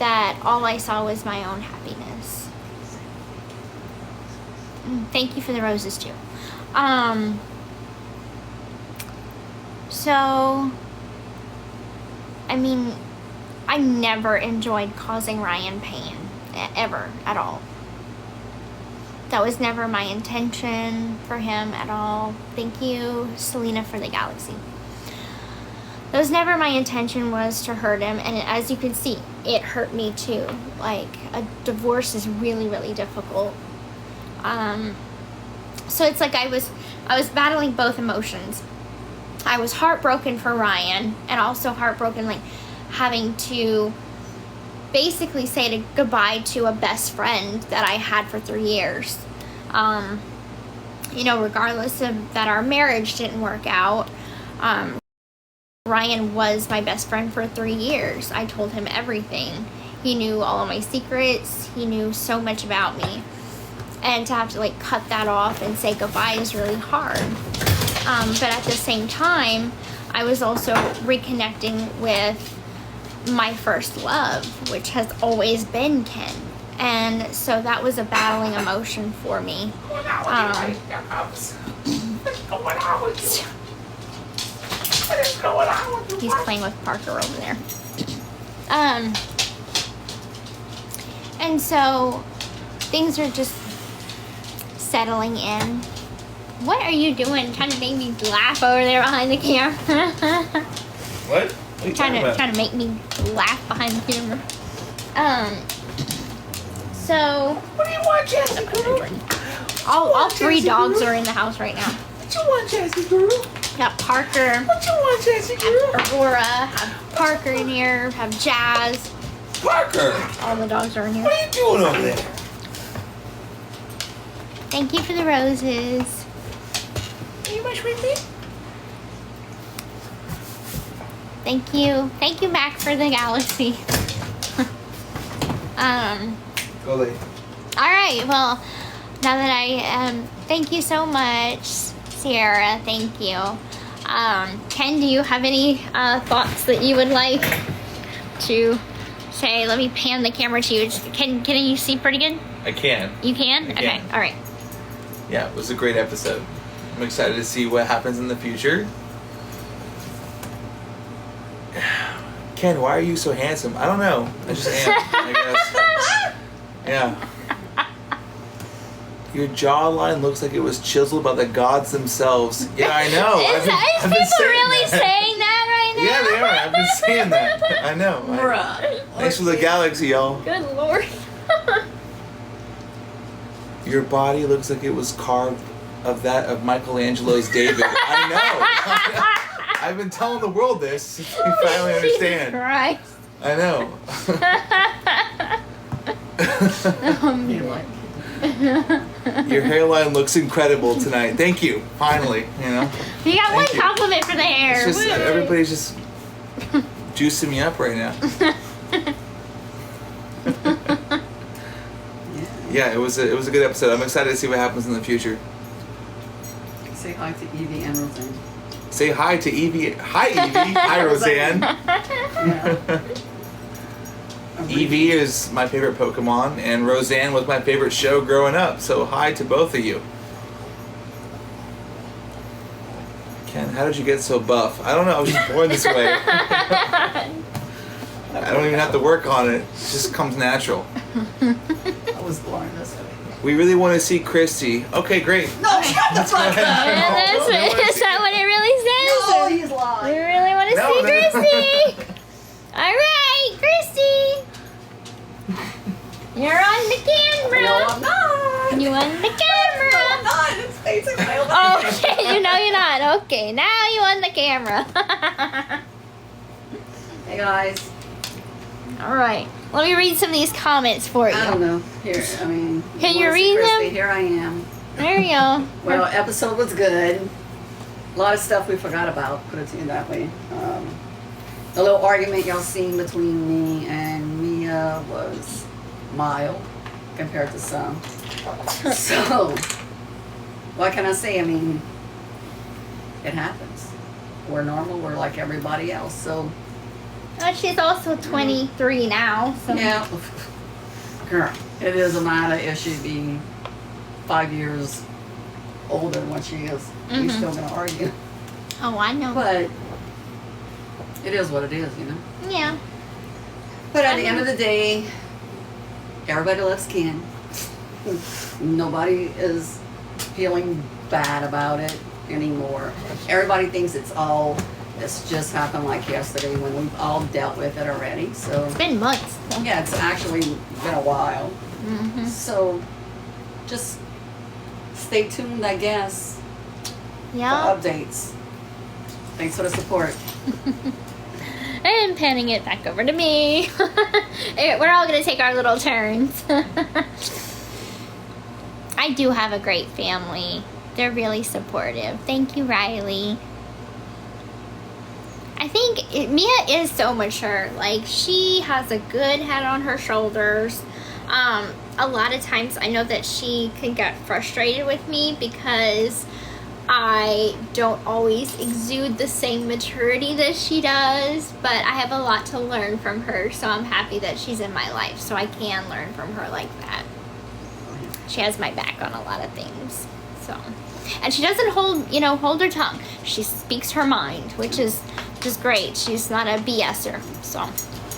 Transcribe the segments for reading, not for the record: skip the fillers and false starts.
that all I saw was my own happiness. Thank you for the roses too. So, I mean, I never enjoyed causing Ryan pain, ever, at all. That was never my intention for him at all. Thank you, Selena, for the galaxy. That was never my intention, was to hurt him, and as you can see, it hurt me too. Like, a divorce is really, really difficult. So it's like I was battling both emotions. I was heartbroken for Ryan, and also heartbroken, like, having to basically say goodbye to a best friend that I had for 3 years. You know, regardless of that our marriage didn't work out, Ryan was my best friend for 3 years. I told him everything. He knew all of my secrets. He knew so much about me. And to have to, like, cut that off and say goodbye is really hard. But at the same time, I was also reconnecting with my first love, which has always been Ken. And so that was a battling emotion for me. He's playing with Parker over there. And so things are just settling in. What are you doing? Trying to make me laugh over there behind the camera? What? What are you trying to make me laugh behind the camera. So what do you want, Jazzy girl? All 3 dogs are in the house right now. What you want, Jazzy girl? Got Parker. What you want, Jazzy girl? Aurora. Have Parker in here. Have Jazz. Parker. All the dogs are in here. What are you doing over there? Thank you for the roses. Are you my sweetie? Thank you. Thank you, Mac, for the galaxy. Go late. Alright, well, now that I, thank you so much, Sierra. Thank you. Ken, do you have any thoughts that you would like to say? Let me pan the camera to you. Can you see pretty good? I can. You can? Okay, alright. Yeah, it was a great episode. I'm excited to see what happens in the future. Ken, why are you so handsome? I don't know. I just am, I guess. Yeah. Your jawline looks like it was chiseled by the gods themselves. Yeah, I know. Is people really saying that right now? Yeah, they are. I've been saying that. I know. Bruh. Thanks for the galaxy, y'all. Good lord. Your body looks like it was carved of that of Michelangelo's David. I know. I've been telling the world this. You finally understand. Christ. I know. Your hairline looks incredible tonight. Thank you. Finally, you know. You got one compliment for the hair. It's just everybody's just juicing me up right now. Yeah, it was a good episode. I'm excited to see what happens in the future. Say hi to Evie and Roseanne. Say hi to Evie. Hi, Evie. Hi, Roseanne. Yeah. Evie is my favorite Pokemon, and Roseanne was my favorite show growing up. So hi to both of you. Ken, how did you get so buff? I don't know. I was just born this way. I don't even have to work on it. It just comes natural. I was born this way. We really want to see Christy. Okay, great. No, shut the fuck up! Is that what it really says? No, he's lying. We really want to see Christy. All right, Christy. You're on the camera. No, I'm not. You on the camera. No, I'm not. It's facing my own. Oh, shit. You know you're not. Okay, now you on the camera. Hey, guys. All right. Let me read some of these comments for you. I don't know. Here, I mean. Can you wanna see read Christy? them? Here I am. There you go. Well, episode was good. A lot of stuff we forgot about, put it to you that way. The little argument y'all seen between me and Mia was mild compared to some. So, what can I say? I mean, it happens. We're normal. We're like everybody else. So, She's also 23 now. So. Yeah. Girl, it doesn't matter if she be 5 years older than what she is. Mm-hmm. We're still gonna argue. Oh, I know. But it is what it is, you know. Yeah. But at the end of the day, everybody loves Ken. Nobody is feeling bad about it anymore. Everybody thinks it's just happened like yesterday when we've all dealt with it already. So It's been months. yeah, it's actually been a while. Mm-hmm. So just stay tuned, I guess, Yeah. for updates. Thanks for the support. And panning it back over to me. We're all going to take our little turns. I do have a great family. They're really supportive. Thank you, Riley. I think Mia is so mature. Like, she has a good head on her shoulders. A lot of times I know that she can get frustrated with me because I don't always exude the same maturity that she does, but I have a lot to learn from her, so I'm happy that she's in my life, so I can learn from her like that. She has my back on a lot of things, so. And she doesn't hold her tongue. She speaks her mind, which is great. She's not a BSer, so.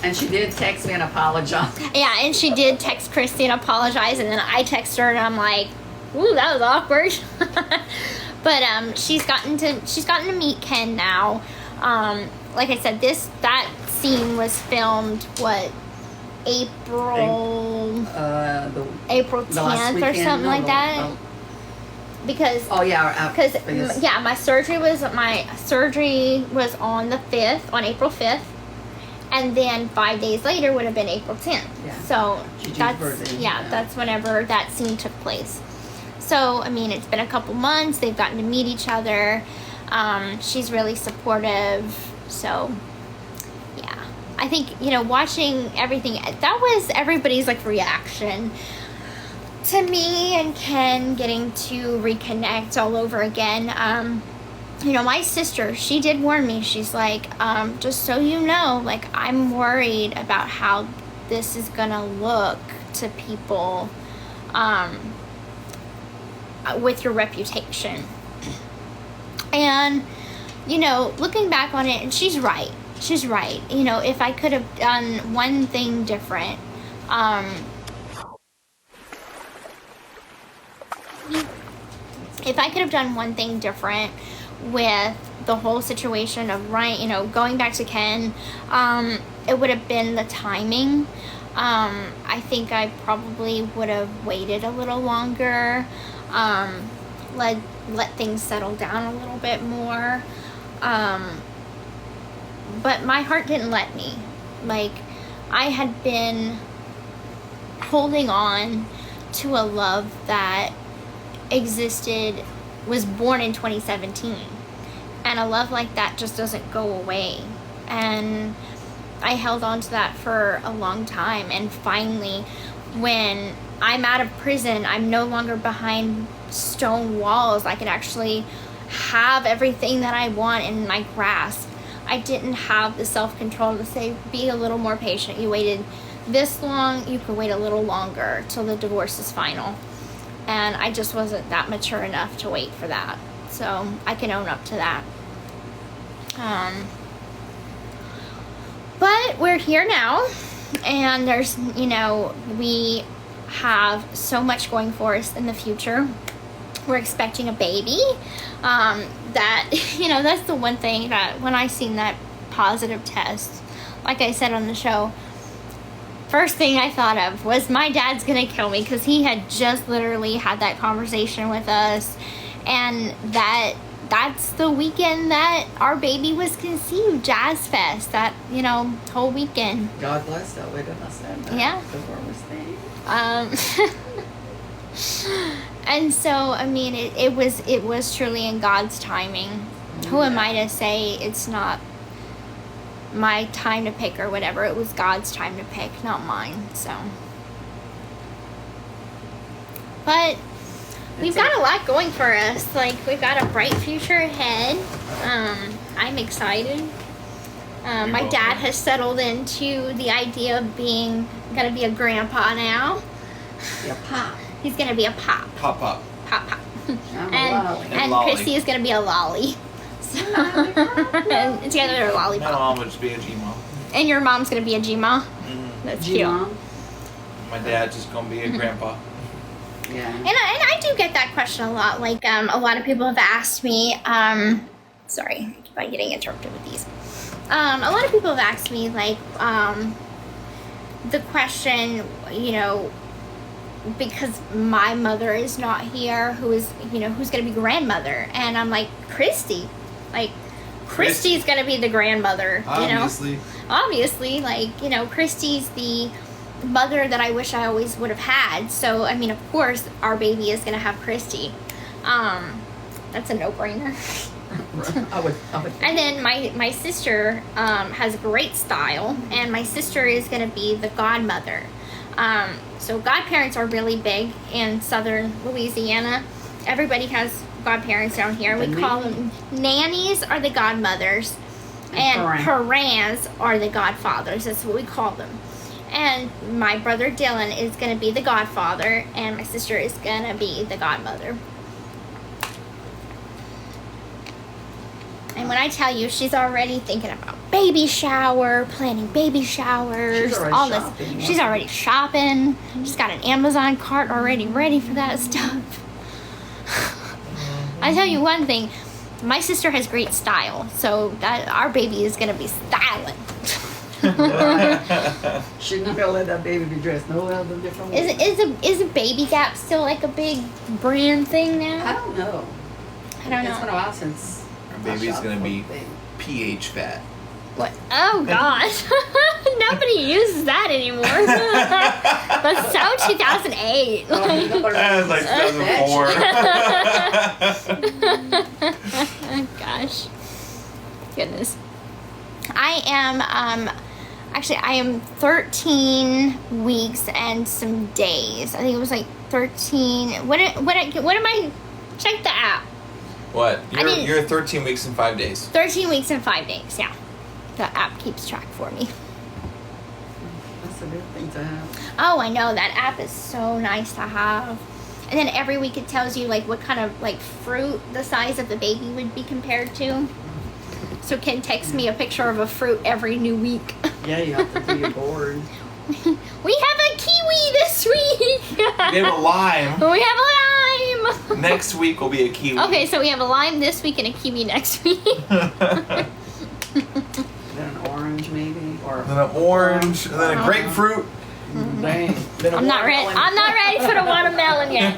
And she did text me and apologize. Yeah, and she did text Christy and apologize, and then I text her and I'm like, ooh, that was awkward. But she's gotten to meet Ken now. Like I said, that scene was filmed April The 10th or something like that. Because my surgery was on the 5th, on April 5th, and then 5 days later would have been April 10th. Yeah. So Gigi's birthday. that's whenever that scene took place. So I mean, it's been a couple months. They've gotten to meet each other. She's really supportive. So yeah, I think watching everything, that was everybody's like reaction to me and Ken getting to reconnect all over again. My sister, she did warn me. She's like, just so you know, like, I'm worried about how this is gonna look to people with your reputation. And looking back on it, and she's right. If I could have done one thing different, with the whole situation of going back to Ken, it would have been the timing. I think I probably would have waited a little longer, let things settle down a little bit more. But my heart didn't let me. Like, I had been holding on to a love that was born in 2017. And a love like that just doesn't go away. And I held on to that for a long time. And finally, when I'm out of prison, I'm no longer behind stone walls. I can actually have everything that I want in my grasp. I didn't have the self-control to say, be a little more patient. You waited this long, you could wait a little longer till the divorce is final. And I just wasn't that mature enough to wait for that. So I can own up to that. But we're here now, and there's, we have so much going for us in the future. We're expecting a baby. That's the one thing that when I seen that positive test, like I said on the show, first thing I thought of was my dad's gonna kill me, because he had just literally had that conversation with us, and that's the weekend that our baby was conceived, Jazz Fest, that whole weekend. God bless that way to us then. Yeah. The warmest thing. And so I mean, it was truly in God's timing. Who am I to say it's not my time to pick or whatever? It was God's time to pick, not mine. So, but we've got a lot going for us. Like, we've got a bright future ahead. I'm excited. My dad has settled into the idea of being gonna be a grandpa now. Yeah, pop. He's gonna be a pop. Pop. Pop. I'm a lolly. And lolly. Christy is gonna be a lolly. So, and together they're a My lollipop. mom would just be a G-mom. And your mom's gonna be a G-ma. Mm-hmm. That's cute. G-mom. My dad's just gonna be a grandpa. Yeah. And I do get that question a lot. Like, a lot of people have asked me, sorry, I keep on getting interrupted with these. A lot of people have asked me, like, the question, you know, because my mother is not here, who's going to be grandmother? And I'm like, Christy. Like, Christy's going to be the grandmother, Obviously. Obviously, like, you know, Christy's the mother that I wish I always would have had. So, I mean, of course, our baby is going to have Christy. That's a no-brainer. I would. And then my sister has great style, and my sister is going to be the godmother. So godparents are really big in southern Louisiana. Everybody has godparents down here. We call them nannies are the godmothers, and parents are the godfathers. That's what we call them. And my brother Dylan is going to be the godfather, and my sister is going to be the godmother. And when I tell you, she's already thinking about baby shower, planning baby showers, all this. shopping, She's already shopping. She's got an Amazon cart already ready for that stuff. I tell you one thing, my sister has great style, so that our baby is gonna be styling. She's not gonna let that baby be dressed no other different way. Is a Baby Gap still like a big brand thing now? I don't know. I don't It's been a know. while since. Our baby's gonna be pH fat. What? Oh gosh, nobody uses that anymore. But so 2008. That was like 2004. Gosh, goodness. I am 13 weeks and some days. I think it was like 13. What am I? Check the app. What? didn't- You're 13 weeks and 5 days. 13 weeks and 5 days. Yeah, the app keeps track for me. That's a good thing to have. Oh, I know, that app is so nice to have. And then every week it tells you like what kind of like fruit the size of the baby would be compared to. So Ken texts me a picture of a fruit every new week. Yeah, you have to do your board. We have a kiwi this week. We have a lime. We have a lime. Next week will be a kiwi. Okay, so we have a lime this week and a kiwi next week. Then an orange maybe, or Then an orange, and then a grapefruit. dang. Then a I'm not ready. watermelon. I'm not ready for the watermelon yet.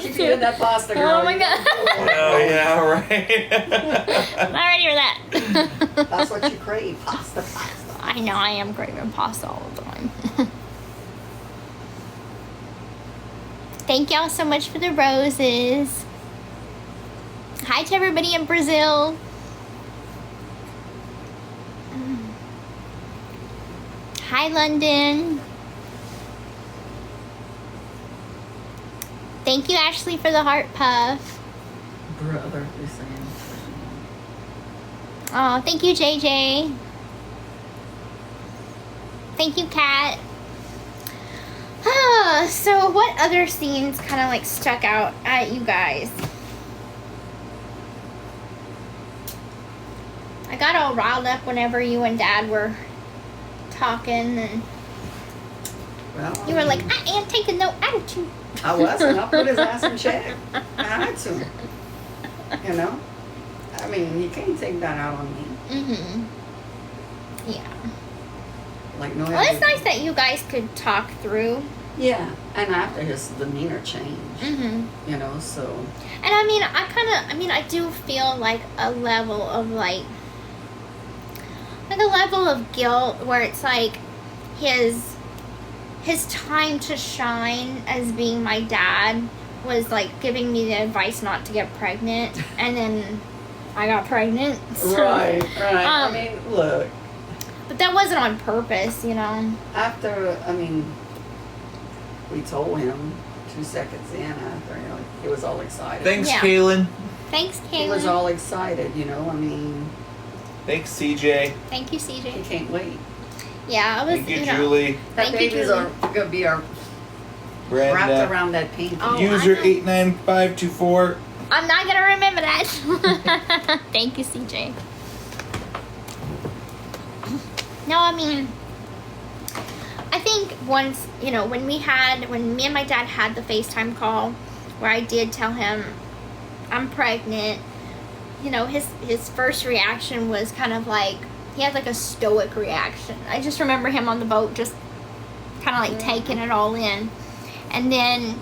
Keep eating that pasta, girl. Oh my god. Oh yeah, right. I'm not ready for that. That's what you crave, pasta. I know, I am craving pasta all the time. Thank y'all so much for the roses. Hi to everybody in Brazil. Hi, London. Thank you, Ashley, for the heart puff. Brother, you're saying. Oh, thank you, JJ. Thank you, Kat. So what other scenes kind of like stuck out at you guys? I got all riled up whenever you and Dad were talking, and Well, you were like, I ain't taking no attitude. I wasn't. I put his ass in check. I had to. You know? I mean, you can't take that out on me. Mm-hmm. Yeah. Like, no. Well, it's nice that you guys could talk through. Yeah, and after his demeanor changed, Mm-hmm. you know, so. And I mean, I do feel like a level of like a level of guilt where it's like his time to shine as being my dad was like giving me the advice not to get pregnant, and then I got pregnant. So, Right. I mean, look, But that wasn't on purpose, you know. after, we told him 2 seconds in after, you know, he was all excited. Thanks, Yeah. Kaylin. Thanks, He was Kaylin. all excited, you know, I mean, Thanks, CJ. Thank you, He CJ. can't wait. Yeah, I was, Thank you, you know. Julie. That Thank you, babies Julie. are gonna be wrapped Brenda. around that painting. Oh, I User know. 89524. I'm not gonna remember that. Thank you, CJ. No, I mean, I think once, you know, when me and my dad had the FaceTime call where I did tell him I'm pregnant, you know, his first reaction was kind of like, he had like a stoic reaction. I just remember him on the boat just kind of like taking it all in. And then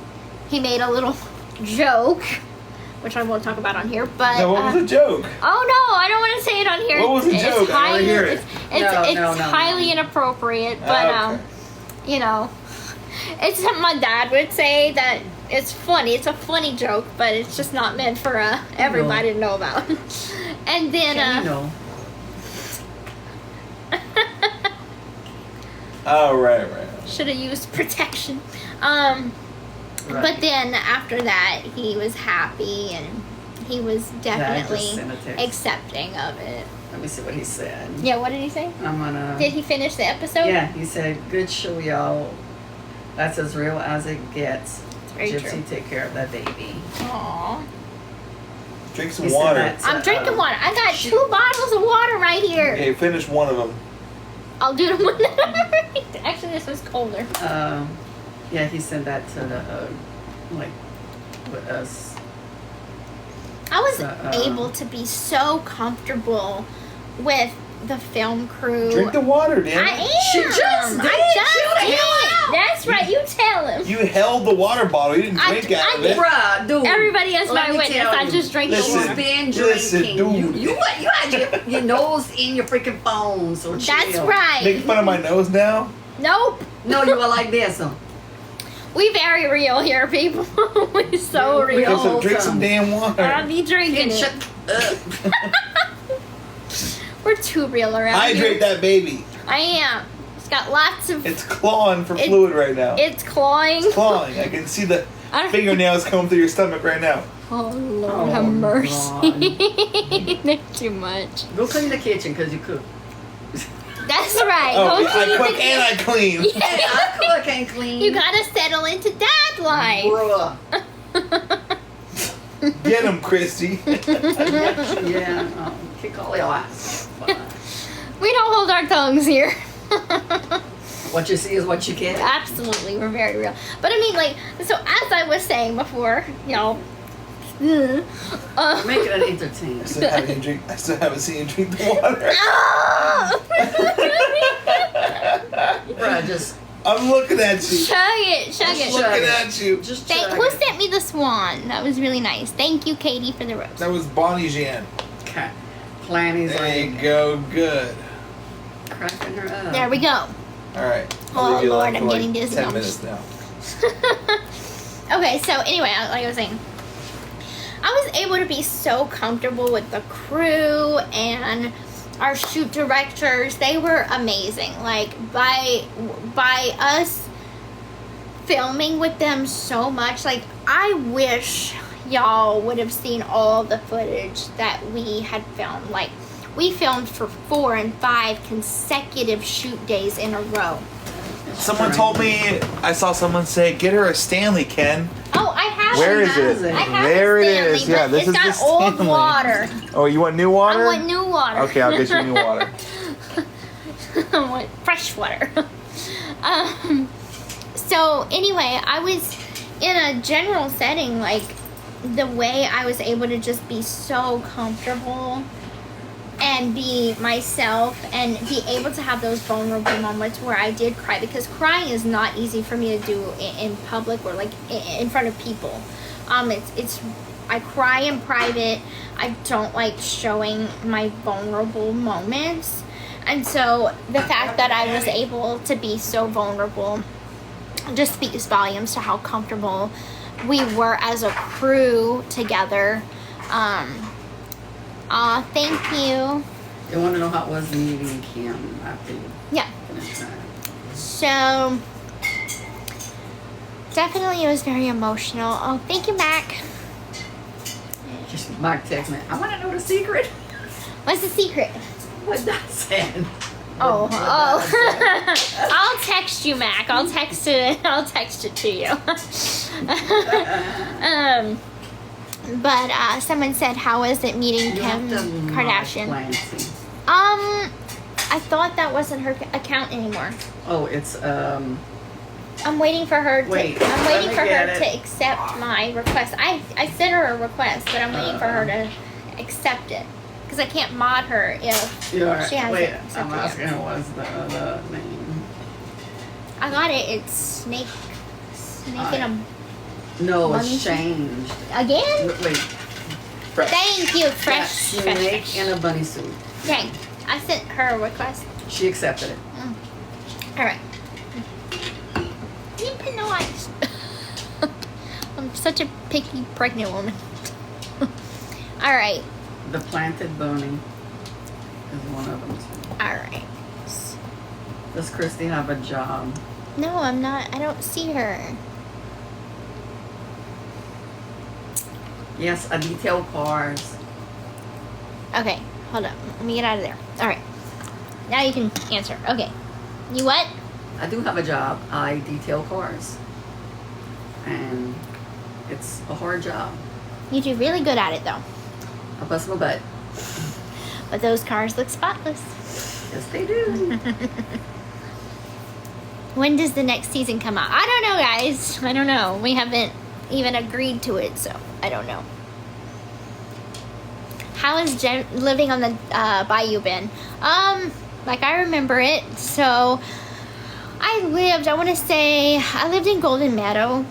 he made a little joke, which I won't talk about on here, but... No, what was the joke? Oh no, I don't want to say it on here. What was the joke? I wanna hear it. It's highly inappropriate, but Okay. you know, it's something my dad would say that it's funny. It's a funny joke, but it's just not meant for everybody to know about. And then Yeah, you know. Oh, right. should have used protection. But Right. then after that, he was happy and he was definitely sent a text. accepting of it. Let me see what he said. Yeah, what did he say? I'm gonna. Did he finish the episode? Yeah, he said, "Good show, y'all. That's as real as it gets. Very Gypsy, true. take care of that baby." Aww. Drink some He said water. that to, I'm drinking water. I got 2 bottles of water right here. Okay, finish one of them. I'll do them one Actually, this was colder. Yeah, he sent that to the like with us. I was So, able to be so comfortable with the film crew. Drink the water, Dan. I am. She just I did. just Chill the did. hell out. That's right. You tell him. You held the water bottle. You didn't I- drink out I of did. it. Bruh, dude. Everybody is Let my me witness. tell I you. just drank the Listen. water. You've been Listen, drinking. dude. You had your nose in your freaking phone, so chill. That's right. Making fun of my nose now? Nope. No, you were like this. We very real here, people. We so We real. all- Listen, drink time. some damn water. I'll be drinking Shut it. up. We're too real around Hydrate here. that baby. I am. It's got lots of. It's clawing for It- fluid right now. It's clawing. It's clawing. I can see the I don't- fingernails coming through your stomach right now. Oh Lord, Oh, have mercy. That's too much. Go clean the kitchen because you cook. That's right. Oh, Go yeah, I clean cook the and I clean. Hey, I cook and clean. You gotta settle into dad life. Bruh. Get him, Christy. Yeah, kick all your ass. We don't hold our tongues here. What you see is what you get. Absolutely, we're very real. But I mean, like, so as I was saying before, y'all. Make it an entertainment. I still haven't seen you drink the water. Bruh, just I'm looking at you. Chug it, chug I'm it. looking at you. just Thank, chug who it. sent me the swan? That was really nice. Thank you, Katie, for the rose. That was Bonnie Jan. Okay. Planny's There you like go. Good. cracking her up. There we go. All right. Oh, I'll leave you Lord, alone I'm for getting dizzy. 10 minutes now. Okay, so anyway, like I was saying, I was able to be so comfortable with the crew and our shoot directors. They were amazing. Like by us filming with them so much, like I wish y'all would have seen all the footage that we had filmed. Like we filmed for 4 and 5 consecutive shoot days in a row. Someone told me, I saw someone say, get her a Stanley, Ken. Oh, I have Where one. is has it? it. I have There a it Stanley, is. Yeah, but this it's is the got old Stanley. water. Oh, you want new water? I want new water. Okay, I'll get you new water. I want fresh water. So anyway, I was in a general setting, like the way I was able to just be so comfortable and be myself and be able to have those vulnerable moments where I did cry, because crying is not easy for me to do in public or like in front of people. It's I cry in private. I don't like showing my vulnerable moments. And so the fact that I was able to be so vulnerable just speaks volumes to how comfortable we were as a crew together. Thank you. You want to know how it was meeting Kim after you Yeah. finished that? So definitely it was very emotional. Oh, thank you, Mac. Just Mike text me. I want to know the secret. What's the secret? What that said? Oh, What oh. that said. I'll text you, Mac. I'll text it. I'll text it to you. But someone said, "How was it meeting You Kim have to mod Kardashian?" Clancy. I thought that wasn't her account anymore. Oh, it's I'm waiting for her to. Wait, I'm let waiting me for her get it. to accept my request. I sent her a request, but I'm waiting for her to accept it because I can't mod her if You're, she hasn't wait, accepted I'm asking it. her what's the name. I got it. It's Snake in a No, Money? it's changed. again. Wait, Fresh. Thank you, yeah, fresh. snake in a bunny suit. Okay, I sent her a request. She accepted it. All right. You penalized. I'm such a picky pregnant woman. All right. The planted bony is one of them too. All right. Does Christy have a job? No, I'm not. I don't see her. Yes, I detail cars. Okay, hold up. Let me get out of there. All right. Now you can answer. Okay. You what? I do have a job. I detail cars. And it's a hard job. You do really good at it, though. I bust my butt. But those cars look spotless. Yes, they do. When does the next season come out? I don't know, guys. I don't know. We haven't even agreed to it, so I don't know. How has living on the bayou been? Like I remember it. So I lived in Golden Meadow,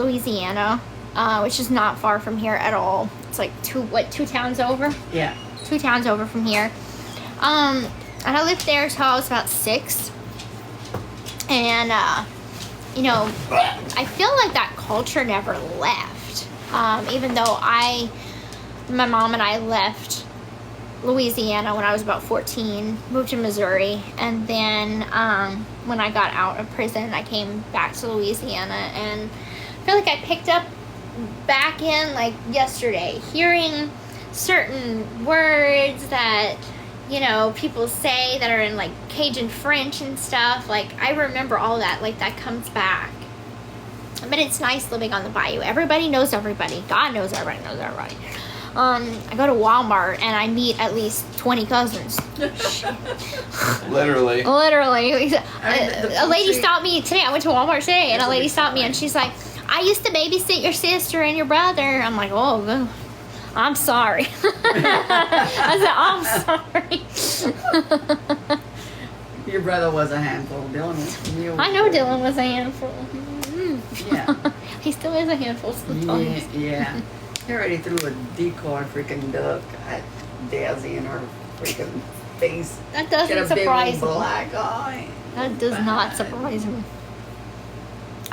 Louisiana, which is not far from here at all. It's like two towns over? Yeah. 2 towns over from here. And I lived there till I was about 6. And, you know, I feel like that culture never left. Even though my mom and I left Louisiana when I was about 14, moved to Missouri, and then when I got out of prison, I came back to Louisiana, and I feel like I picked up back in like yesterday, hearing certain words that, you know, people say that are in like Cajun French and stuff. Like I remember all that, like that comes back. But it's nice living on the bayou. Everybody knows everybody. God knows everybody knows everybody. I go to Walmart and I meet at least 20 cousins. Literally. Literally. the A lady country- stopped me today. I went to Walmart today and a That's a lady big stopped me and sign. she's like, "I used to babysit your sister and your brother." I'm like, "Oh, well, I'm sorry." I said, "I'm sorry." Your brother was a handful. Dylan was real. I know Dylan was a handful. Yeah. He still is a handful sometimes. Yeah. He already threw a decoy freaking duck at Daisy in her freaking face. That Get doesn't a big surprise me. black eye. That does not Bad. surprise me.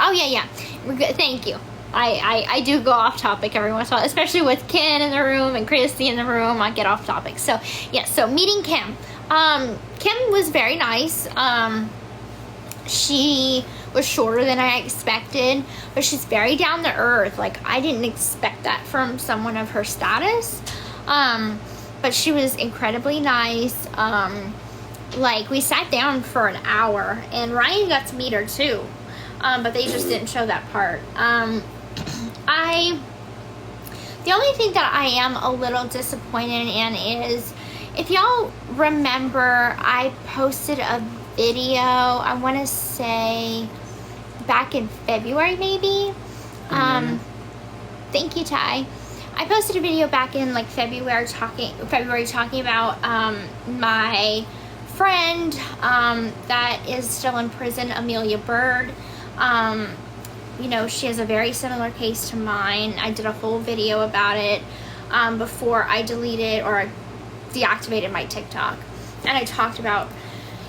Oh yeah. We're good. Thank you. I do go off topic every once in a while, especially with Ken in the room and Christy in the room. I get off topic. So yeah. So meeting Kim. Kim was very nice. She was shorter than I expected, but she's very down to earth. Like I didn't expect that from someone of her status. But she was incredibly nice. Like we sat down for an hour, and Ryan got to meet her too. But they just didn't show that part. The only thing that I am a little disappointed in is, if y'all remember, I posted a video, I want to say back in February maybe. Thank you, Ty. I posted a video back in like February talking about my friend that is still in prison, Amelia Bird. You know, she has a very similar case to mine. I did a whole video about it before I deleted or deactivated my TikTok. And I talked about,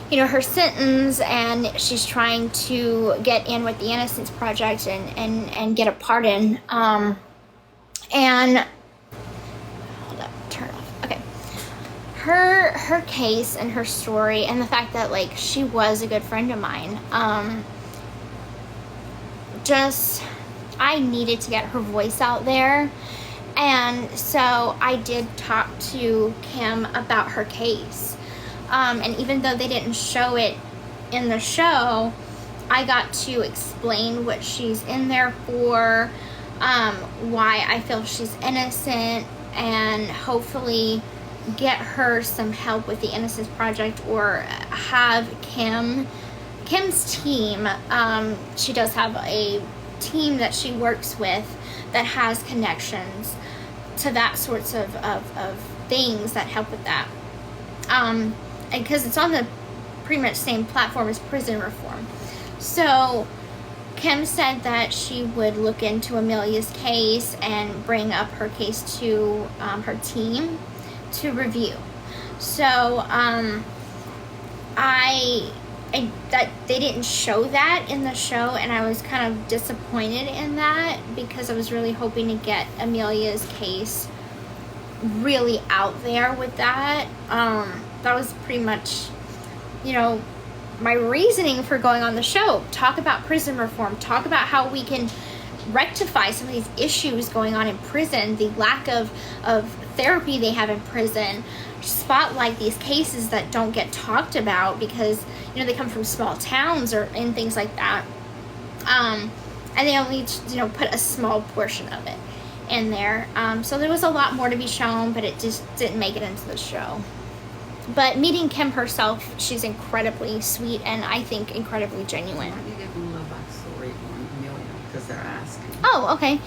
you know, her sentence, and she's trying to get in with the Innocence Project and get a pardon. And hold up, turn it off. Okay. Her case and her story and the fact that like she was a good friend of mine. I needed to get her voice out there. And so I did talk to Kim about her case. And even though they didn't show it in the show, I got to explain what she's in there for, why I feel she's innocent, and hopefully get her some help with the Innocence Project, or have Kim's team. She does have a team that she works with that has connections to that sorts of things that help with that. And because it's on the pretty much same platform as prison reform. So Kim said that she would look into Amelia's case and bring up her case to her team to review. So that they didn't show that in the show, and I was kind of disappointed in that, because I was really hoping to get Amelia's case really out there with that. That was pretty much, my reasoning for going on the show. Talk about prison reform, talk about how we can rectify some of these issues going on in prison, the lack of therapy they have in prison, spotlight these cases that don't get talked about because they come from small towns and things like that, and they only put a small portion of it in there. So there was a lot more to be shown, but it just didn't make it into the show. But meeting Kim herself, she's incredibly sweet and I think incredibly genuine. Why don't you give them a little backstory on Amelia, because they're asking. Oh, okay.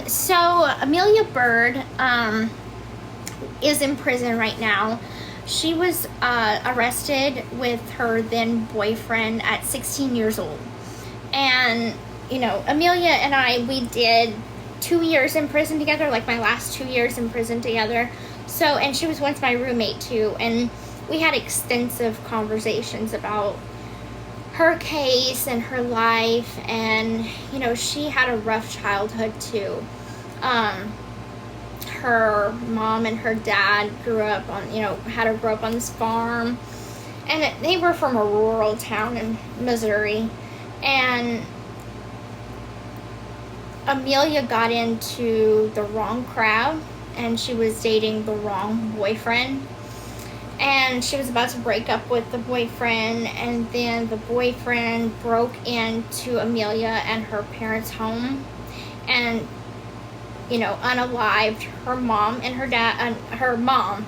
So Amelia Bird is in prison right now. She was arrested with her then boyfriend at 16 years old. And, Amelia and I, we did 2 years in prison together, like my last 2 years in prison together. So, and she was once my roommate too. And we had extensive conversations about her case and her life. And, she had a rough childhood too. Her mom and her dad grew up on, had her grow up on this farm, and they were from a rural town in Missouri, and Amelia got into the wrong crowd, and she was dating the wrong boyfriend, and she was about to break up with the boyfriend, and then the boyfriend broke into Amelia and her parents' home, and unalived her mom and her dad. Her mom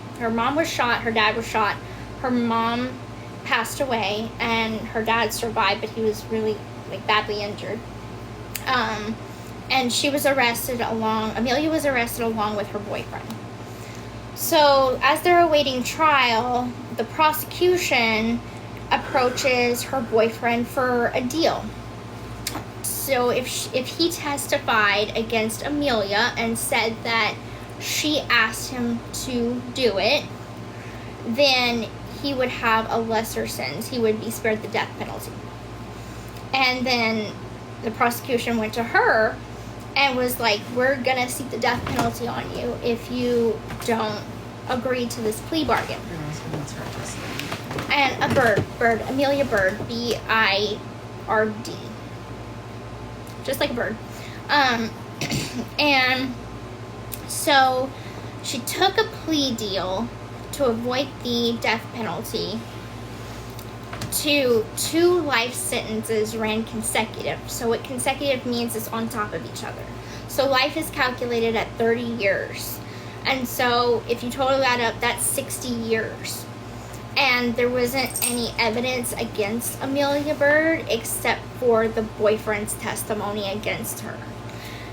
was shot, her dad was shot, her mom passed away, and her dad survived, but he was really badly injured. And Amelia was arrested along with her boyfriend. So as they're awaiting trial, the prosecution approaches her boyfriend for a deal. So if he testified against Amelia and said that she asked him to do it, then he would have a lesser sentence. He would be spared the death penalty. And then the prosecution went to her and was like, we're going to seek the death penalty on you if you don't agree to this plea bargain. And Amelia Bird, B-I-R-D. Just like a bird. And so she took a plea deal to avoid the death penalty to 2 life sentences ran consecutive. So what consecutive means is on top of each other. So life is calculated at 30 years. And so if you total that up, that's 60 years. And there wasn't any evidence against Amelia Bird except for the boyfriend's testimony against her.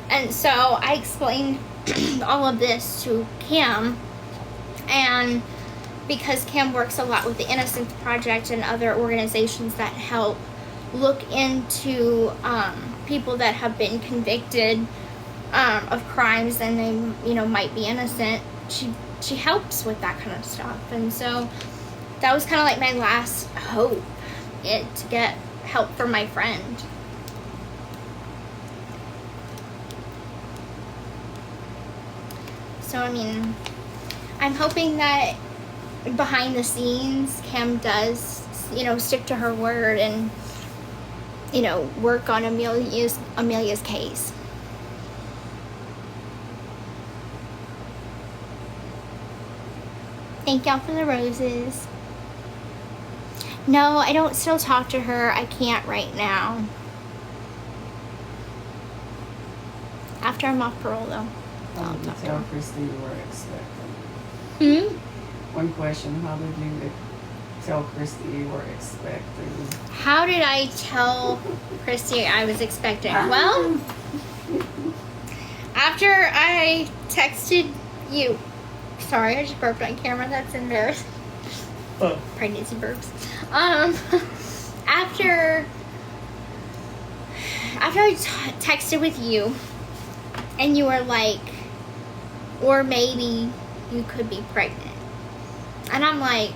And so I explained all of this to Kim, and because Kim works a lot with the Innocence Project and other organizations that help look into people that have been convicted of crimes and they might be innocent, she helps with that kind of stuff. And so that was kind of like my last hope, to get help from my friend. So, I'm hoping that behind the scenes, Kim does, stick to her word and, work on Amelia's case. Thank y'all for the roses. No, I don't still talk to her. I can't right now. After I'm off parole, though. How did you tell Christy you were expecting? Hmm? One question, how did you tell Christy you were expecting? How did I tell Christy I was expecting? Well, after I texted you. Sorry, I just burped on camera. That's embarrassing. Pregnancy burps. After I texted with you, and you were like, or maybe you could be pregnant. And I'm like,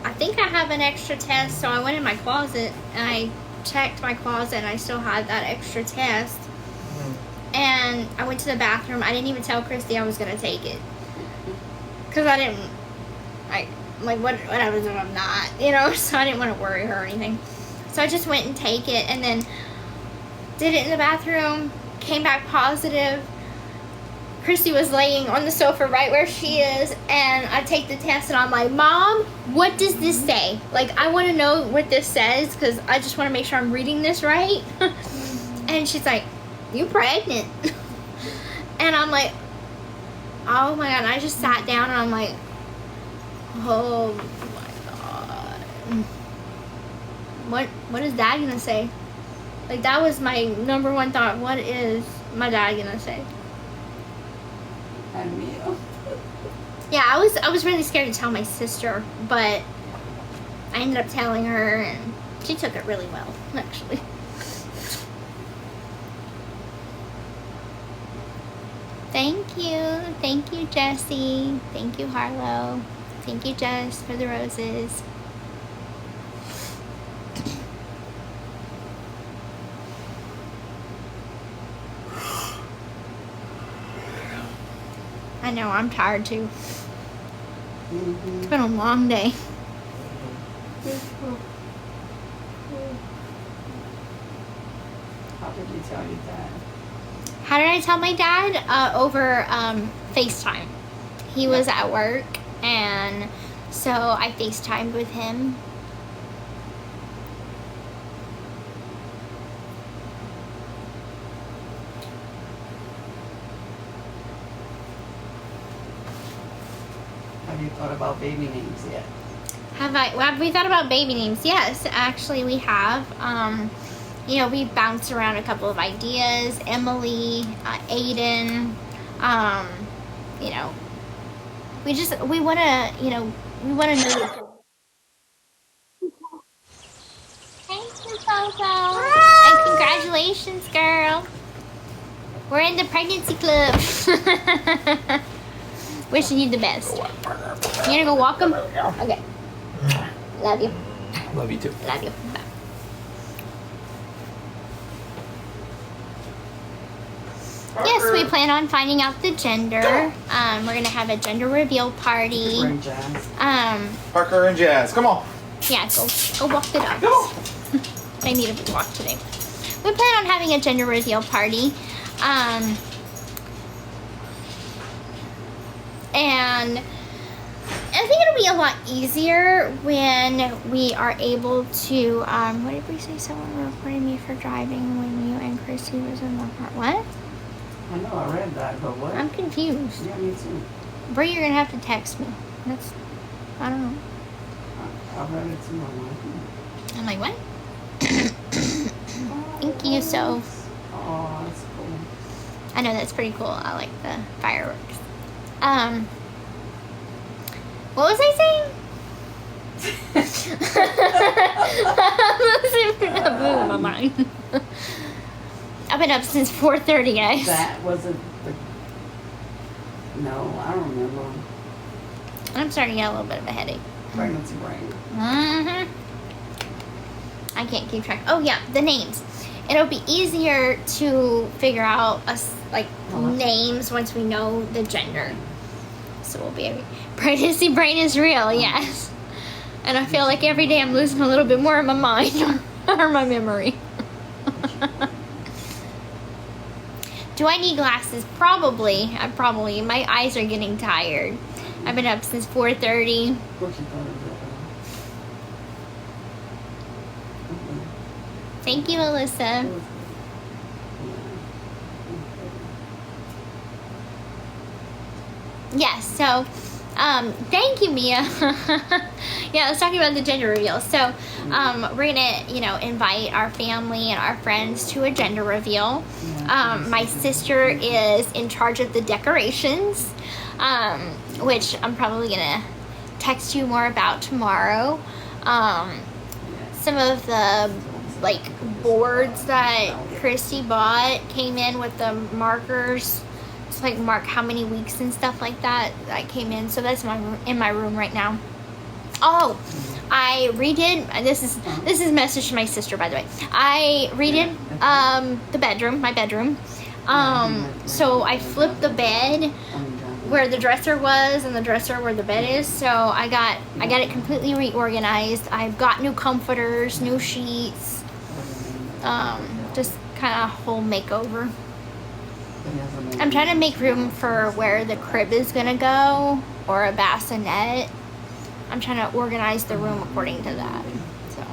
I think I have an extra test. So I went in my closet and I checked my closet and I still had that extra test. And I went to the bathroom. I didn't even tell Christy I was going to take it. Because I didn't, what happens if I'm not, you know? So I didn't want to worry her or anything. So I just went and take it and then did it in the bathroom, came back positive. Christy was laying on the sofa right where she is, and I take the test and I'm like, Mom, what does this say? Like, I want to know what this says because I just want to make sure I'm reading this right. And she's like, you pregnant. And I'm like, oh my God. And I just sat down and I'm like, oh my God. What is Dad gonna say? Like, that was my number one thought. What is my dad gonna say? And me. Yeah, I was really scared to tell my sister, but I ended up telling her and she took it really well, actually. Thank you, Jessie. Thank you, Harlow. Thank you, Jess, for the roses. I know, I'm tired too. It's been a long day. How did you tell your dad? How did I tell my dad? Over FaceTime. He was at work, and so I FaceTimed with him. Have you thought about baby names yet? Have we thought about baby names? Yes, actually we have. You know, we bounced around a couple of ideas. Emily, Aiden, you know, we want to know. Thank you, Coco. And congratulations, girl. We're in the pregnancy club. Wishing you the best. You gonna go walk them? Okay. Love you. Love you too. Love you. Bye. Yes, we plan on finding out the gender. We're gonna have a gender reveal party. Bring Jazz. Parker and Jazz, come on. Yeah, go walk the dogs. Go. They need a walk today. We plan on having a gender reveal party. And I think it'll be a lot easier when we are able to, what did we say? Someone reported me for driving when you and Chrissy was in the car. What? I know, I read that, but what? I'm confused. Yeah, me too. Brie, you're going to have to text me. I don't know. I read it too. I'm like, what? Thank you, so. Oh, that's cool. I know, that's pretty cool. I like the fireworks. What was I saying? I'm losing my mind. I've been up since 4:30, guys. That wasn't the... No, I don't remember. I'm starting to get a little bit of a headache. Pregnancy brain. Mm-hmm. I can't keep track. Oh, yeah, the names. It'll be easier to figure out names once we know the gender. So we'll be pregnancy brain is real, yes. And I feel like every day I'm losing a little bit more of my mind or my memory. Do I need glasses? Probably. My eyes are getting tired. I've been up since 4:30. Of course you thought of Thank you, Alyssa. Yes, so thank you, Mia. Yeah, I was talking about the gender reveal. So we're gonna, invite our family and our friends to a gender reveal. My sister is in charge of the decorations, which I'm probably gonna text you more about tomorrow. Some of the boards that Christy bought came in with the markers. Mark how many weeks and stuff like that came in. So that's in my room right now. Oh, I redid, and this is a message to my sister, by the way. I redid my bedroom. So I flipped the bed where the dresser was and the dresser where the bed is. So I got it completely reorganized. I've got new comforters, new sheets, just kind of whole makeover. I'm trying to make room for where the crib is gonna go, or a bassinet. I'm trying to organize the room according to that. So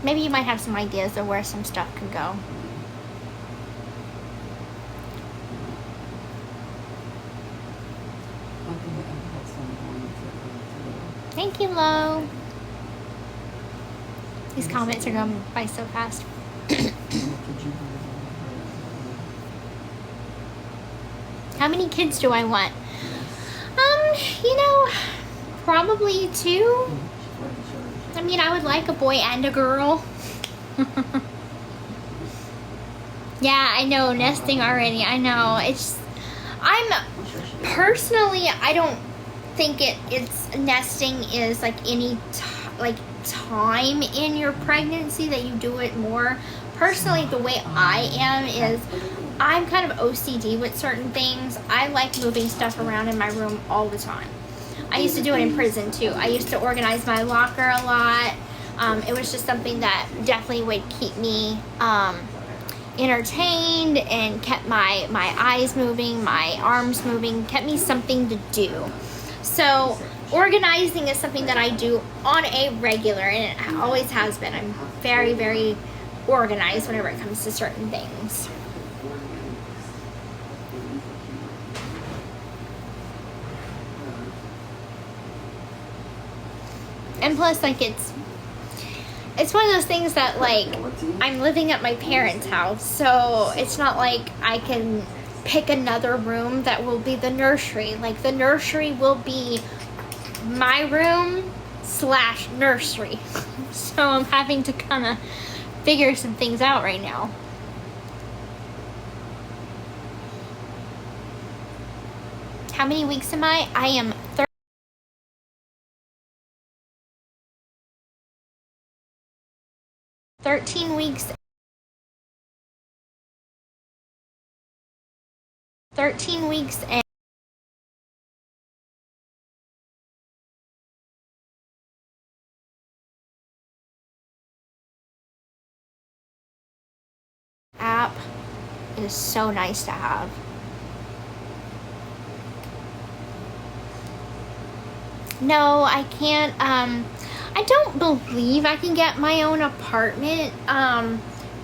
maybe you might have some ideas of where some stuff can go. Thank you, Lo. These comments are going by so fast. How many kids do I want? Probably 2. I mean, I would like a boy and a girl. Yeah, I know, nesting already. I know. I don't think it's nesting is any time in your pregnancy that you do it more. Personally, the way I am is I'm kind of OCD with certain things. I like moving stuff around in my room all the time. I used to do it in prison too. I used to organize my locker a lot. It was just something that definitely would keep me entertained and kept my eyes moving, my arms moving, kept me something to do. So organizing is something that I do on a regular, and it always has been. I'm very, very organized whenever it comes to certain things. And plus, it's one of those things that I'm living at my parents' house, so it's not like I can pick another room that will be the nursery. The nursery will be my room / nursery. So I'm having to kind of figure some things out right now. How many weeks am I? I am 13 weeks. 13 weeks and app is so nice to have. No, I can't. I don't believe I can get my own apartment.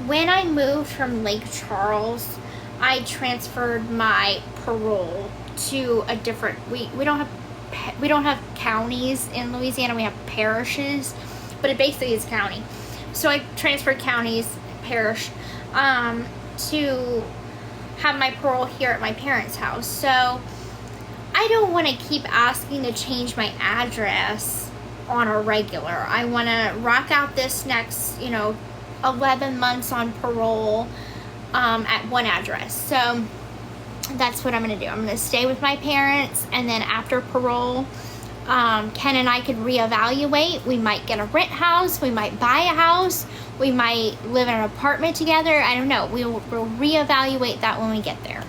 When I moved from Lake Charles, I transferred my parole to a different. We don't have counties in Louisiana. We have parishes, but it basically is county. So I transferred counties, parish, to have my parole here at my parents' house. So I don't want to keep asking to change my address on a regular. I want to rock out this next, 11 months on parole at one address. So that's what I'm going to do. I'm going to stay with my parents, and then after parole, Ken and I could reevaluate. We might get a rent house. We might buy a house. We might live in an apartment together. I don't know. We'll reevaluate that when we get there.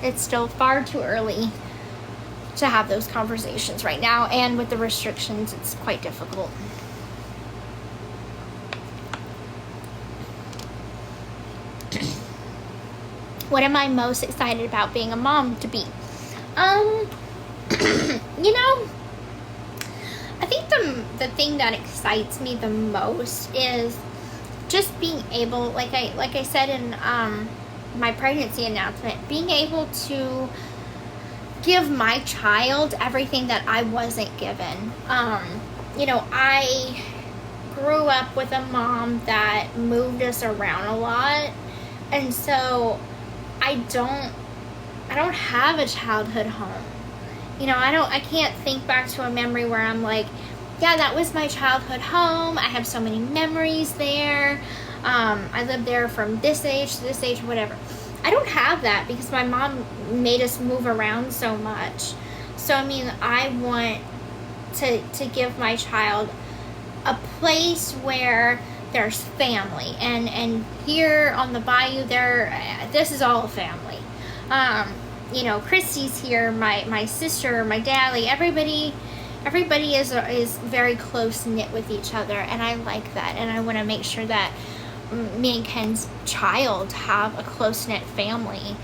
It's still far too early to have those conversations right now, and with the restrictions, it's quite difficult. What am I most excited about being a mom to be? I think the thing that excites me the most is just being able, like I said in my pregnancy announcement, being able to give my child everything that I wasn't given. You know, I grew up with a mom that moved us around a lot, and so I don't have a childhood home. You know, I can't think back to a memory where I'm like, yeah, that was my childhood home. I have so many memories there. I lived there from this age to this age, whatever. I don't have that because my mom made us move around so much. So, I mean, I want to give my child a place where there's family. And here on the bayou, this is all family. You know, Christy's here, my sister, my daddy, everybody is very close knit with each other, and I like that, and I want to make sure that me and Ken's child have a close knit family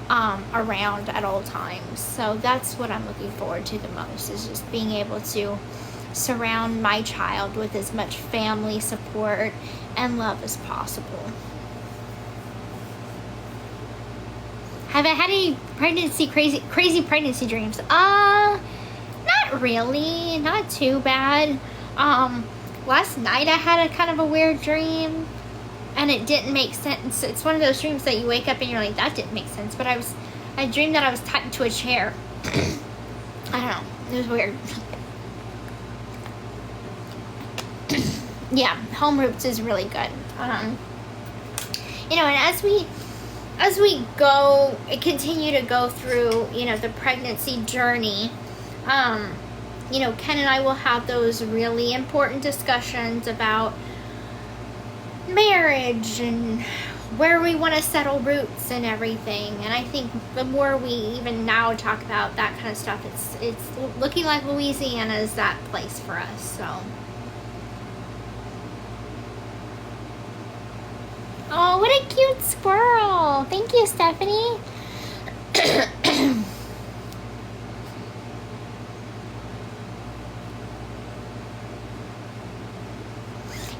around at all times. So that's what I'm looking forward to the most, is just being able to surround my child with as much family support and love as possible. Have I had any crazy pregnancy dreams? Not really, not too bad. Last night I had a kind of a weird dream, and it didn't make sense. It's one of those dreams that you wake up and you're like, that didn't make sense. But I dreamed that I was tied to a chair. I don't know, it was weird. Yeah, home roots is really good. You know, and as we continue to go through, you know, the pregnancy journey, you know, Ken and I will have those really important discussions about marriage and where we want to settle roots and everything. And I think the more we even now talk about that kind of stuff, it's looking like Louisiana is that place for us. So. Oh, what a cute squirrel. Thank you, Stephanie.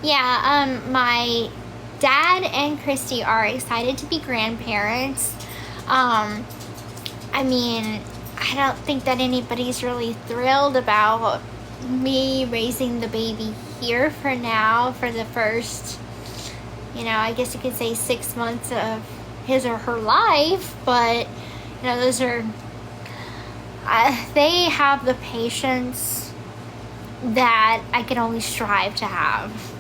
Yeah, my dad and Christy are excited to be grandparents. I mean, I don't think that anybody's really thrilled about me raising the baby here for now, for the first, you know, I guess you could say 6 months of his or her life, but, you know, those are, they have the patience that I can only strive to have.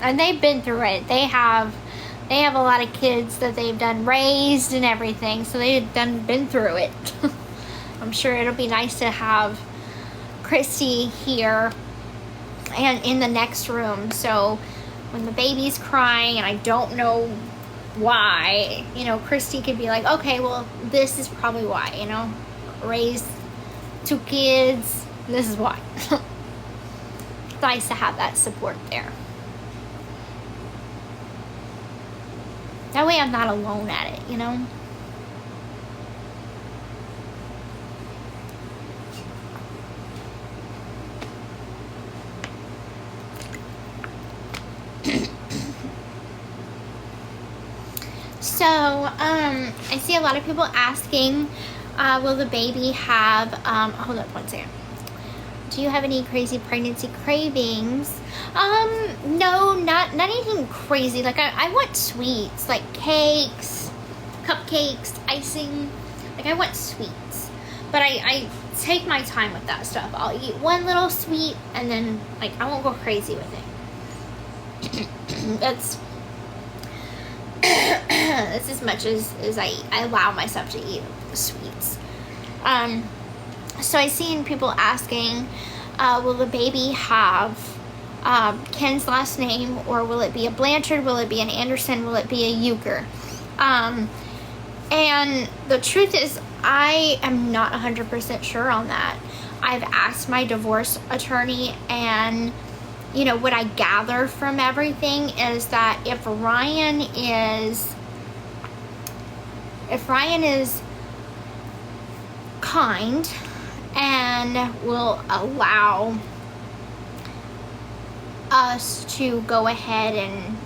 And they've been through it. They have a lot of kids that they've done raised and everything, so they've been through it. I'm sure it'll be nice to have Christy here and in the next room, so when the baby's crying and I don't know why, you know, Christy could be like, okay, well, this is probably why, you know, raised 2 kids, this is why. It's nice to have that support there. That way I'm not alone at it, you know? So, I see a lot of people asking, will the baby have, hold up one second. Do you have any crazy pregnancy cravings? No, not anything crazy. Like, I want sweets, like cakes, cupcakes, icing. Like, I want sweets. But I take my time with that stuff. I'll eat one little sweet, and then, like, I won't go crazy with it. That's as much as I allow myself to eat sweets. So I seen people asking, will the baby have Ken's last name, or will it be a Blanchard, will it be an Anderson, will it be a Euchre? And the truth is, I am not 100% sure on that. I've asked my divorce attorney, and you know, what I gather from everything is that if Ryan is kind and will allow us to go ahead and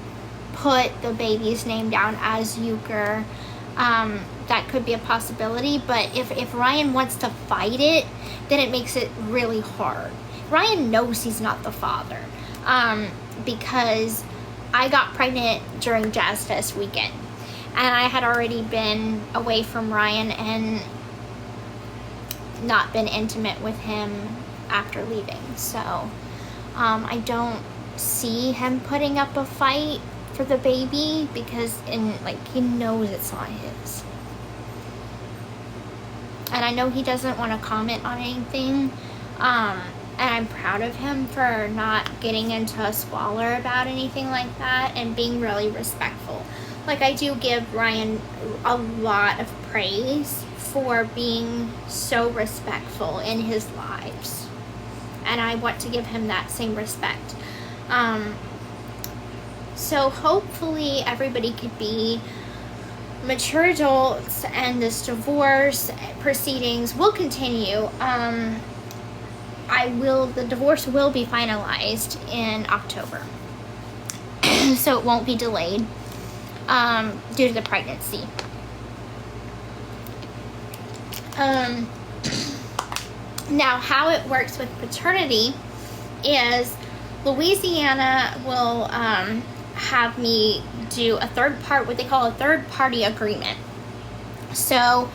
put the baby's name down as Euchre. That could be a possibility, but if Ryan wants to fight it, then it makes it really hard. Ryan knows he's not the father, because I got pregnant during Jazz Fest weekend, and I had already been away from Ryan and not been intimate with him after leaving. So I don't see him putting up a fight for the baby, because he knows it's not his. And I know he doesn't want to comment on anything, and I'm proud of him for not getting into a squalor about anything like that and being really respectful. Like, I do give Ryan a lot of praise for being so respectful in his lives, and I want to give him that same respect. So hopefully everybody could be mature adults, and this divorce proceedings will continue. The divorce will be finalized in October, so it won't be delayed due to the pregnancy. Now, how it works with paternity is Louisiana will have me do what they call a third-party agreement. So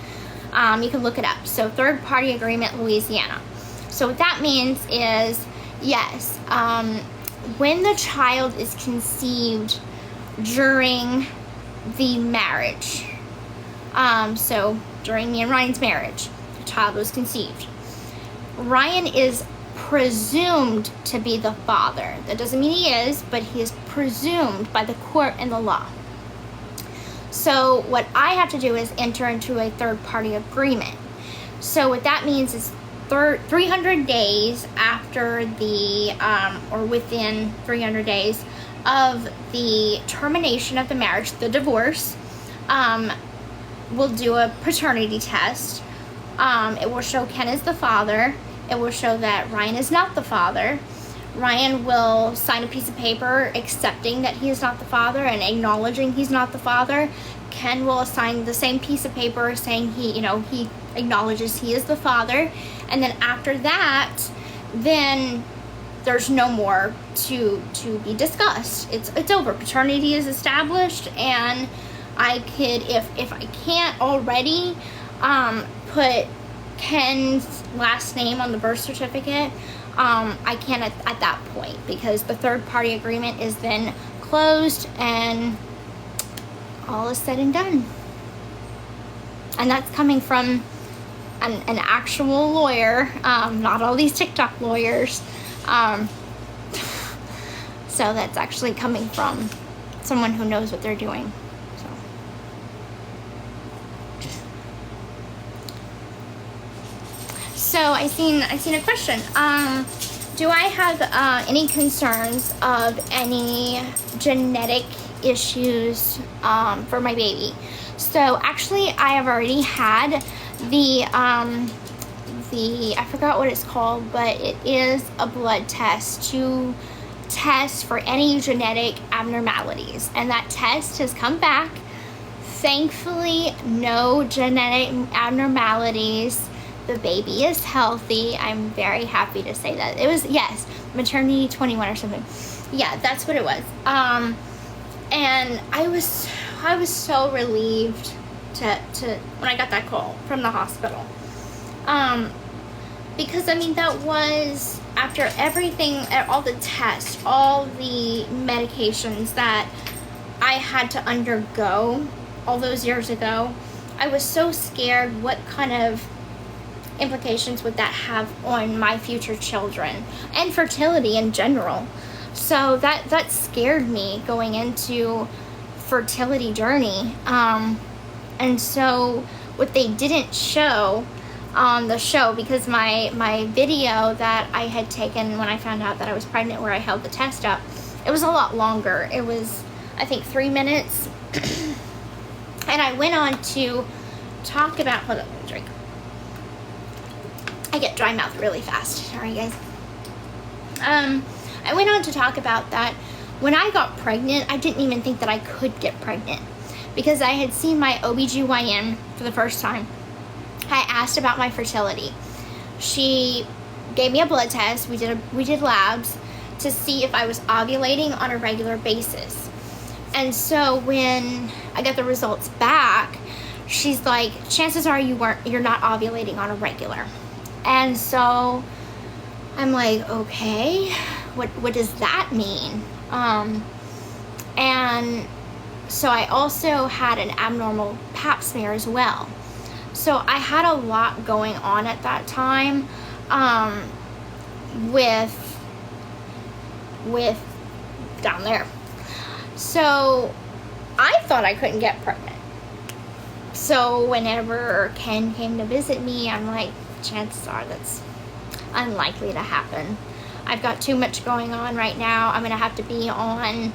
you can look it up. So third-party agreement, Louisiana. So what that means is, yes, when the child is conceived during the marriage, so during me and Ryan's marriage, the child was conceived. Ryan is presumed to be the father. That doesn't mean he is, but he is presumed by the court and the law. So what I have to do is enter into a third-party agreement. So what that means is 300 days after or within 300 days of the termination of the marriage, the divorce, we'll do a paternity test. It will show Ken is the father. It will show that Ryan is not the father. Ryan will sign a piece of paper accepting that he is not the father and acknowledging he's not the father. Ken will sign the same piece of paper saying he acknowledges he is the father. And then after that, then there's no more to be discussed. It's over. Paternity is established, and I could, if I can't already put Ken's last name on the birth certificate, I can at that point, because the third party agreement is then closed and all is said and done. And that's coming from an actual lawyer, not all these TikTok lawyers. So that's actually coming from someone who knows what they're doing. So I seen a question. Do I have any concerns of any genetic issues for my baby? So actually, I have already had the I forgot what it's called, but it is a blood test to test for any genetic abnormalities, and that test has come back. Thankfully, no genetic abnormalities. The baby is healthy. I'm very happy to say that. It was, yes, maternity 21 or something. Yeah, that's what it was. And I was so relieved to when I got that call from the hospital. Because I mean, that was after everything, all the tests, all the medications that I had to undergo all those years ago. I was so scared what kind of implications would that have on my future children and fertility in general. So that scared me going into fertility journey. And so what they didn't show on the show, because my video that I had taken when I found out that I was pregnant, where I held the test up, it was a lot longer. It was, I think, 3 minutes. And I went on to talk about, hold up, let me drink. I get dry mouth really fast. Sorry, guys. I went on to talk about that when I got pregnant, I didn't even think that I could get pregnant because I had seen my OBGYN for the first time. I asked about my fertility. She gave me a blood test. We did labs to see if I was ovulating on a regular basis. And so when I got the results back, she's like, chances are you're not ovulating on a regular. And so I'm like, okay, what does that mean? And so I also had an abnormal pap smear as well. So I had a lot going on at that time, with down there. So I thought I couldn't get pregnant. So whenever Ken came to visit me, I'm like, chances are that's unlikely to happen. I've got too much going on right now. I'm gonna have to be on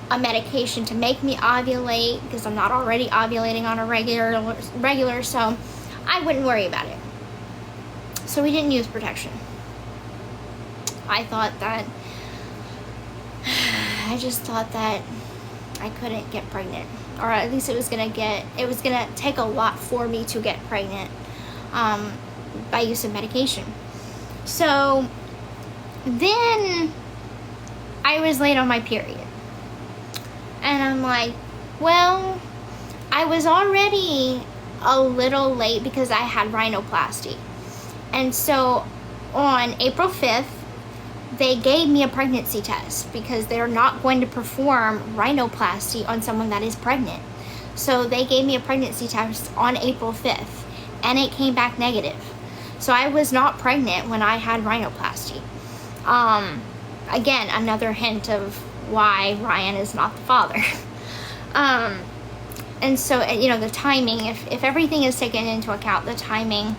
a medication to make me ovulate because I'm not already ovulating on a regular, so I wouldn't worry about it. So we didn't use protection. I just thought that I couldn't get pregnant, or at least it was gonna take a lot for me to get pregnant, by use of medication. So then I was late on my period. And I'm like, well, I was already a little late because I had rhinoplasty. And so on April 5th, they gave me a pregnancy test because they're not going to perform rhinoplasty on someone that is pregnant. So they gave me a pregnancy test on April 5th, and it came back negative. So I was not pregnant when I had rhinoplasty. Again, another hint of why Ryan is not the father. And so, the timing, if everything is taken into account, the timing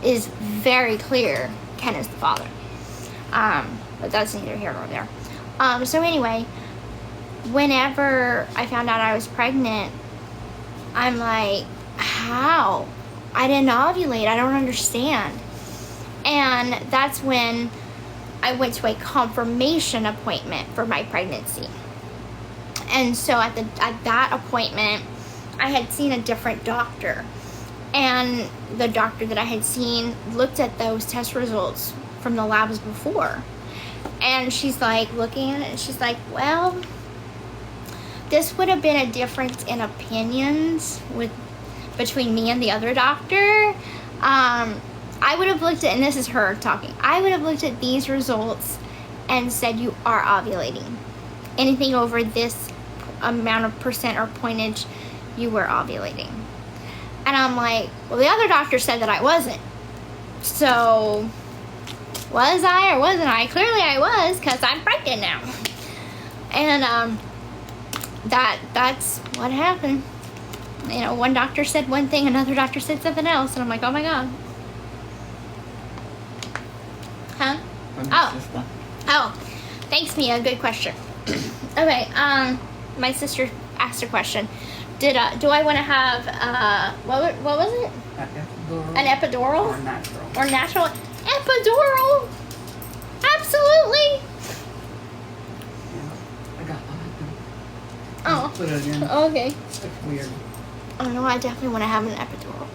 is very clear. Ken is the father. But that's neither here nor there. So anyway, whenever I found out I was pregnant, I'm like, how? I didn't ovulate. I don't understand. And that's when I went to a confirmation appointment for my pregnancy. And so at that appointment, I had seen a different doctor. And the doctor that I had seen looked at those test results from the labs before. And she's like looking at it, and she's like, well, this would have been a difference in opinions between me and the other doctor. I would have looked at, and this is her talking, I would have looked at these results and said you are ovulating. Anything over this amount of percent or pointage, you were ovulating. And I'm like, well, the other doctor said that I wasn't. So, was I or wasn't I? Clearly I was, because I'm pregnant now. And that's what happened. One doctor said one thing, another doctor said something else, and I'm like, oh my God. Huh? Oh, thanks, Mia. Good question. Okay, my sister asked a question. Do I want to have what was it? An epidural? Or natural? Epidural? Absolutely. Yeah, I got mine. Oh. Put it in. Okay. It's weird. Oh no, I definitely want to have an epidural.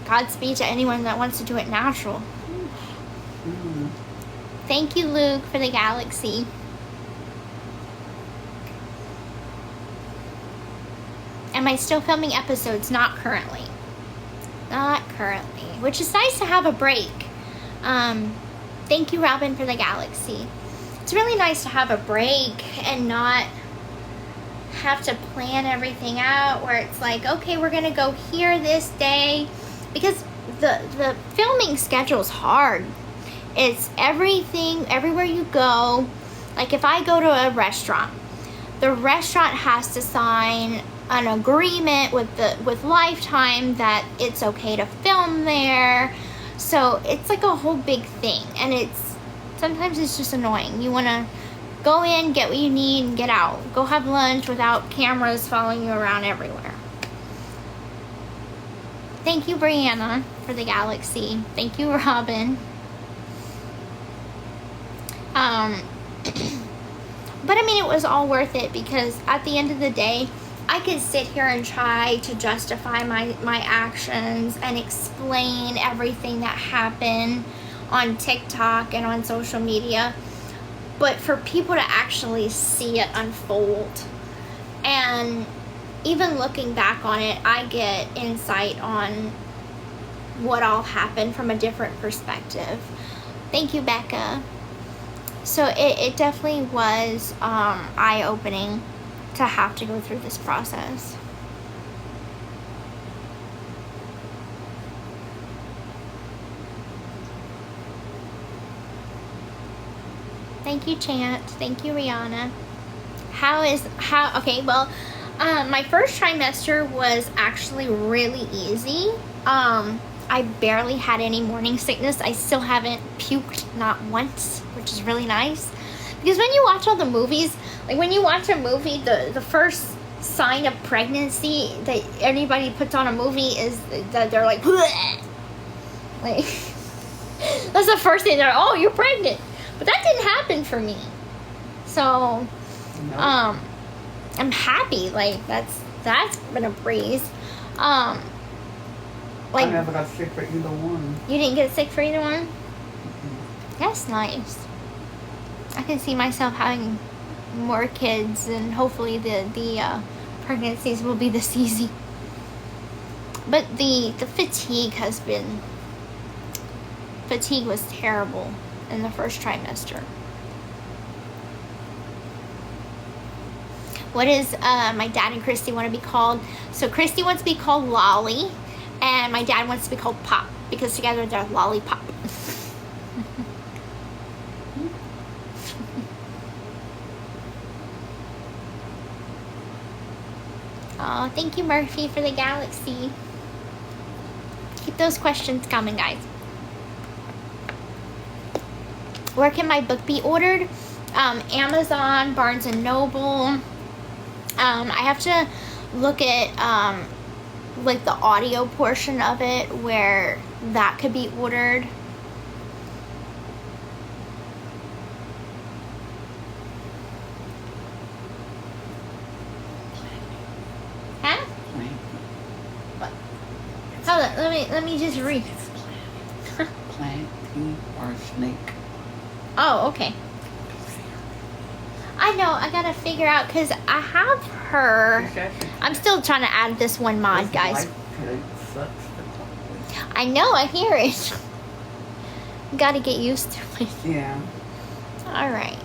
Godspeed to anyone that wants to do it natural. Mm. Thank you, Luke, for the galaxy. Am I still filming episodes? Not currently. Not currently. Which is nice to have a break. Thank you, Robin, for the galaxy. It's really nice to have a break and not have to plan everything out where it's like, okay, we're gonna go here this day, because the filming schedule's hard. It's everything, everywhere you go. Like if I go to a restaurant, the restaurant has to sign an agreement with Lifetime that it's okay to film there. So it's like a whole big thing, and sometimes it's just annoying. You want to go in, get what you need, and get out. Go have lunch without cameras following you around everywhere. Thank you, Brianna, for the galaxy. Thank you, Robin. But I mean, it was all worth it, because at the end of the day, I could sit here and try to justify my actions and explain everything that happened on TikTok and on social media. But for people to actually see it unfold, and even looking back on it, I get insight on what all happened from a different perspective. Thank you, Becca. So it definitely was eye-opening to have to go through this process. Thank you, Chant. Thank you, Rihanna. Okay, well, my first trimester was actually really easy. I barely had any morning sickness. I still haven't puked, not once, which is really nice. Because when you watch all the movies, like when you watch a movie, the first sign of pregnancy that anybody puts on a movie is that they're like, bleh! Like, that's the first thing they're, oh, you're pregnant. But that didn't happen for me. So, No. I'm happy. Like, that's been a breeze. Like, I never got sick for either one. You didn't get sick for either one? That's nice. I can see myself having more kids, and hopefully the pregnancies will be this easy. But the fatigue was terrible in the first trimester. What does my dad and Christy want to be called? So Christy wants to be called Lolly, and my dad wants to be called Pop, because together they're Lollipop. Oh, thank you, Murphy, for the galaxy. Keep those questions coming, guys. Where can my book be ordered? Amazon, Barnes & Noble. I have to look at like the audio portion of it, where that could be ordered. Huh? What? Hold on, let me just read. Plant, or snake. Oh, okay. I know, I gotta figure out, because I have her. I'm still trying to add this one mod, guys. I know, I hear it. Gotta get used to it. Yeah. Alright.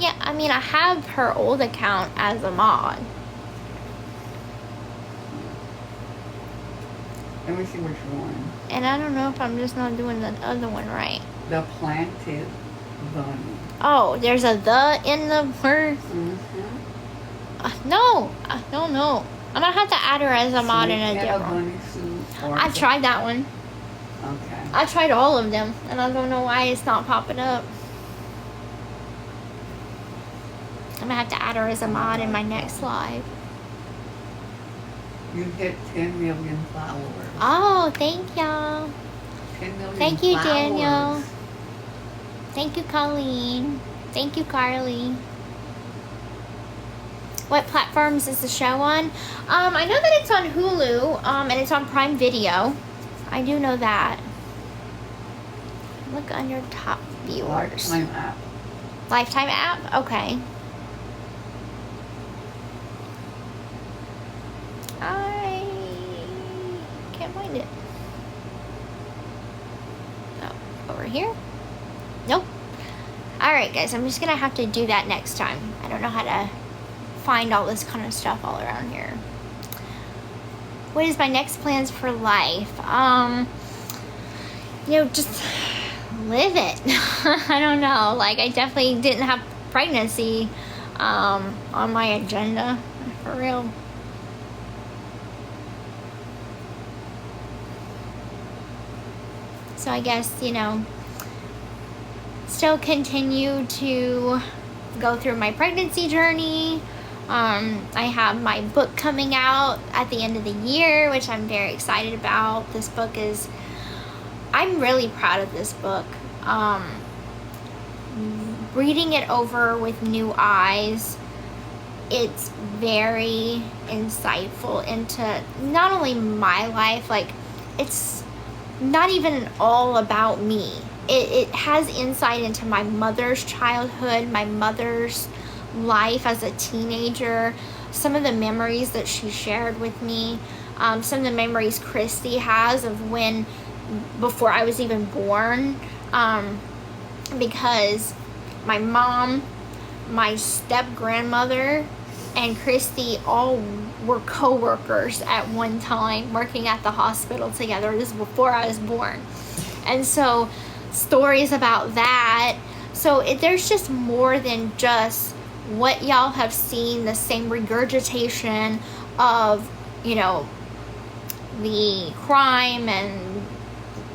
Yeah, I mean, I have her old account as a mod. Let me see which one. And I don't know if I'm just not doing the other one right. The planted bunny. Oh, there's a the in the word. Mm-hmm. No, I don't know. I'm gonna have to add her as a mod in a different one. bunny suit. Or I tried that one. Okay. I tried all of them, and I don't know why it's not popping up. I'm gonna have to add her as a mod in my next live. You hit 10 million followers. Oh, thank y'all. 10 million Thank you, followers. Daniel. Thank you, Colleen. Thank you, Carly. What platforms is the show on? I know that it's on Hulu, and it's on Prime Video. I do know that. Look on your top viewers. Lifetime app. Lifetime app? Okay. I can't find it. Oh, over here? Nope. Alright, guys, I'm just gonna have to do that next time. I don't know how to find all this kind of stuff all around here. What is my next plans for life? Just live it. I don't know. Like, I definitely didn't have pregnancy on my agenda, for real. So I guess, still continue to go through my pregnancy journey. I have my book coming out at the end of the year, which I'm very excited about. This book I'm really proud of this book. reading it over with new eyes, it's very insightful into not only my life, like, it's not even all about me. It has insight into my mother's childhood, my mother's life as a teenager, some of the memories that she shared with me, some of the memories Christy has of when, before I was even born, because my mom, my step-grandmother, and Christy all were co-workers at one time, working at the hospital together. This is before I was born. And so stories about that. So there's just more than just what y'all have seen, the same regurgitation of, you know, the crime and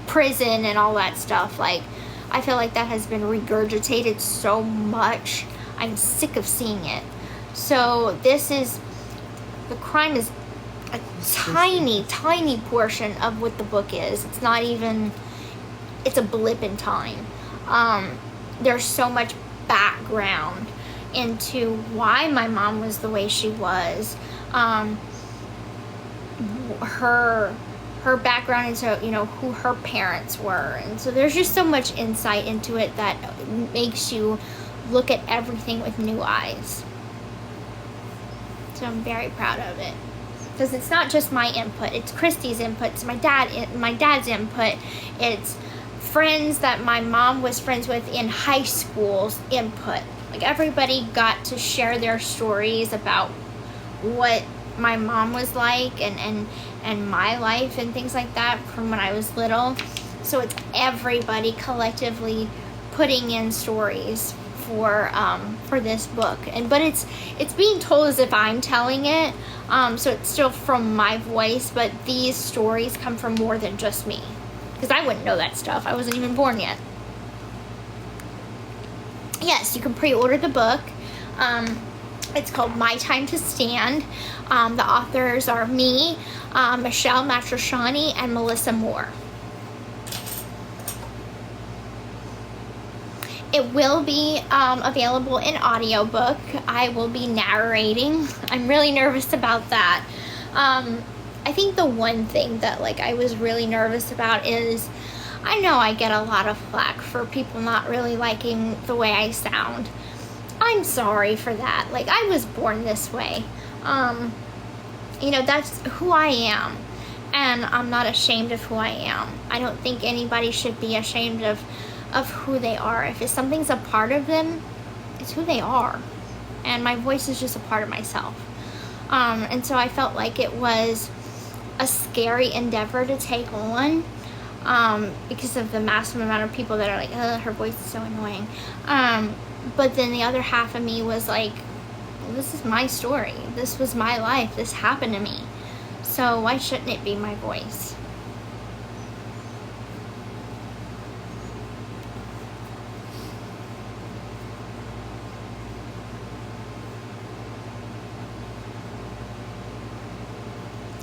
prison and all that stuff. Like, I feel like that has been regurgitated so much. I'm sick of seeing it. So the crime is a tiny, tiny portion of what the book is. It's not even, it's a blip in time. There's so much background into why my mom was the way she was. Her background into, you know, who her parents were. And so there's just so much insight into it that makes you look at everything with new eyes. So I'm very proud of it. Because it's not just my input, it's Christy's input, it's my dad's input, it's friends that my mom was friends with in high school's input. Like, everybody got to share their stories about what my mom was like and my life and things like that from when I was little. So it's everybody collectively putting in stories for this book, but it's being told as if I'm telling it, so it's still from my voice, but these stories come from more than just me, because I wouldn't know that stuff. I wasn't even born yet. Yes, you can pre-order the book. It's called My Time to Stand. The authors are me, Michelle Matrashani, and Melissa Moore. It will be available in audiobook. I will be narrating. I'm really nervous about that. I think the one thing that, like, I was really nervous about is, I know I get a lot of flack for people not really liking the way I sound. I'm sorry for that. Like, I was born this way. You know, that's who I am. And I'm not ashamed of who I am. I don't think anybody should be ashamed of who they are. If something's a part of them, it's who they are. And my voice is just a part of myself. And so I felt like it was a scary endeavor to take on, because of the massive amount of people that are like, her voice is so annoying. But then the other half of me was like, well, this is my story. This was my life. This happened to me. So why shouldn't it be my voice?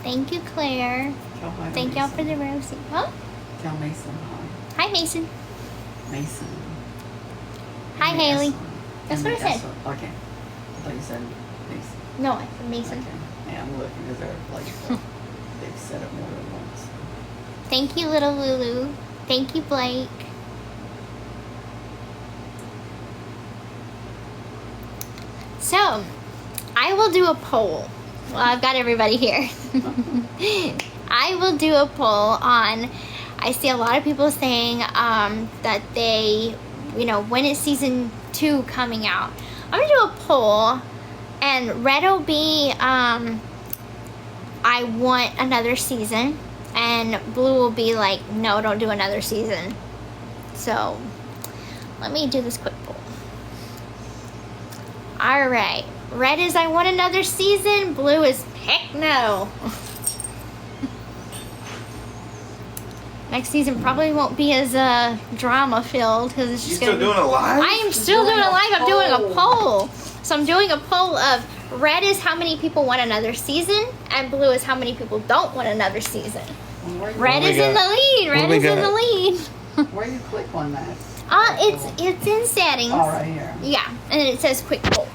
Thank you, Claire. Thank y'all for the rosy. Huh? Tell Mason hi. Hi, Mason. Mason. Hi, Haley. That's what I said. Okay. I thought you said Mason. No, I said Mason. Okay. Yeah, I'm looking because they're like, they've said it more than once. Thank you, little Lulu. Thank you, Blake. So, I will do a poll. Well, I've got everybody here. I will do a poll on, I see a lot of people saying that they, you know, when is season 2 coming out? I'm going to do a poll, and red will be, I want another season, and blue will be like, no, don't do another season. So, let me do this quick poll. Alright. Red is I want another season. Blue is heck no. Next season probably won't be as drama filled because it's just You still doing a live? I am still doing a live. I'm doing a poll. So I'm doing a poll of red is how many people want another season, and blue is how many people don't want another season. Red is in the lead. Red is in the lead. Where do you click on that? It's in settings. Oh, right here. Yeah, and it says quick pull.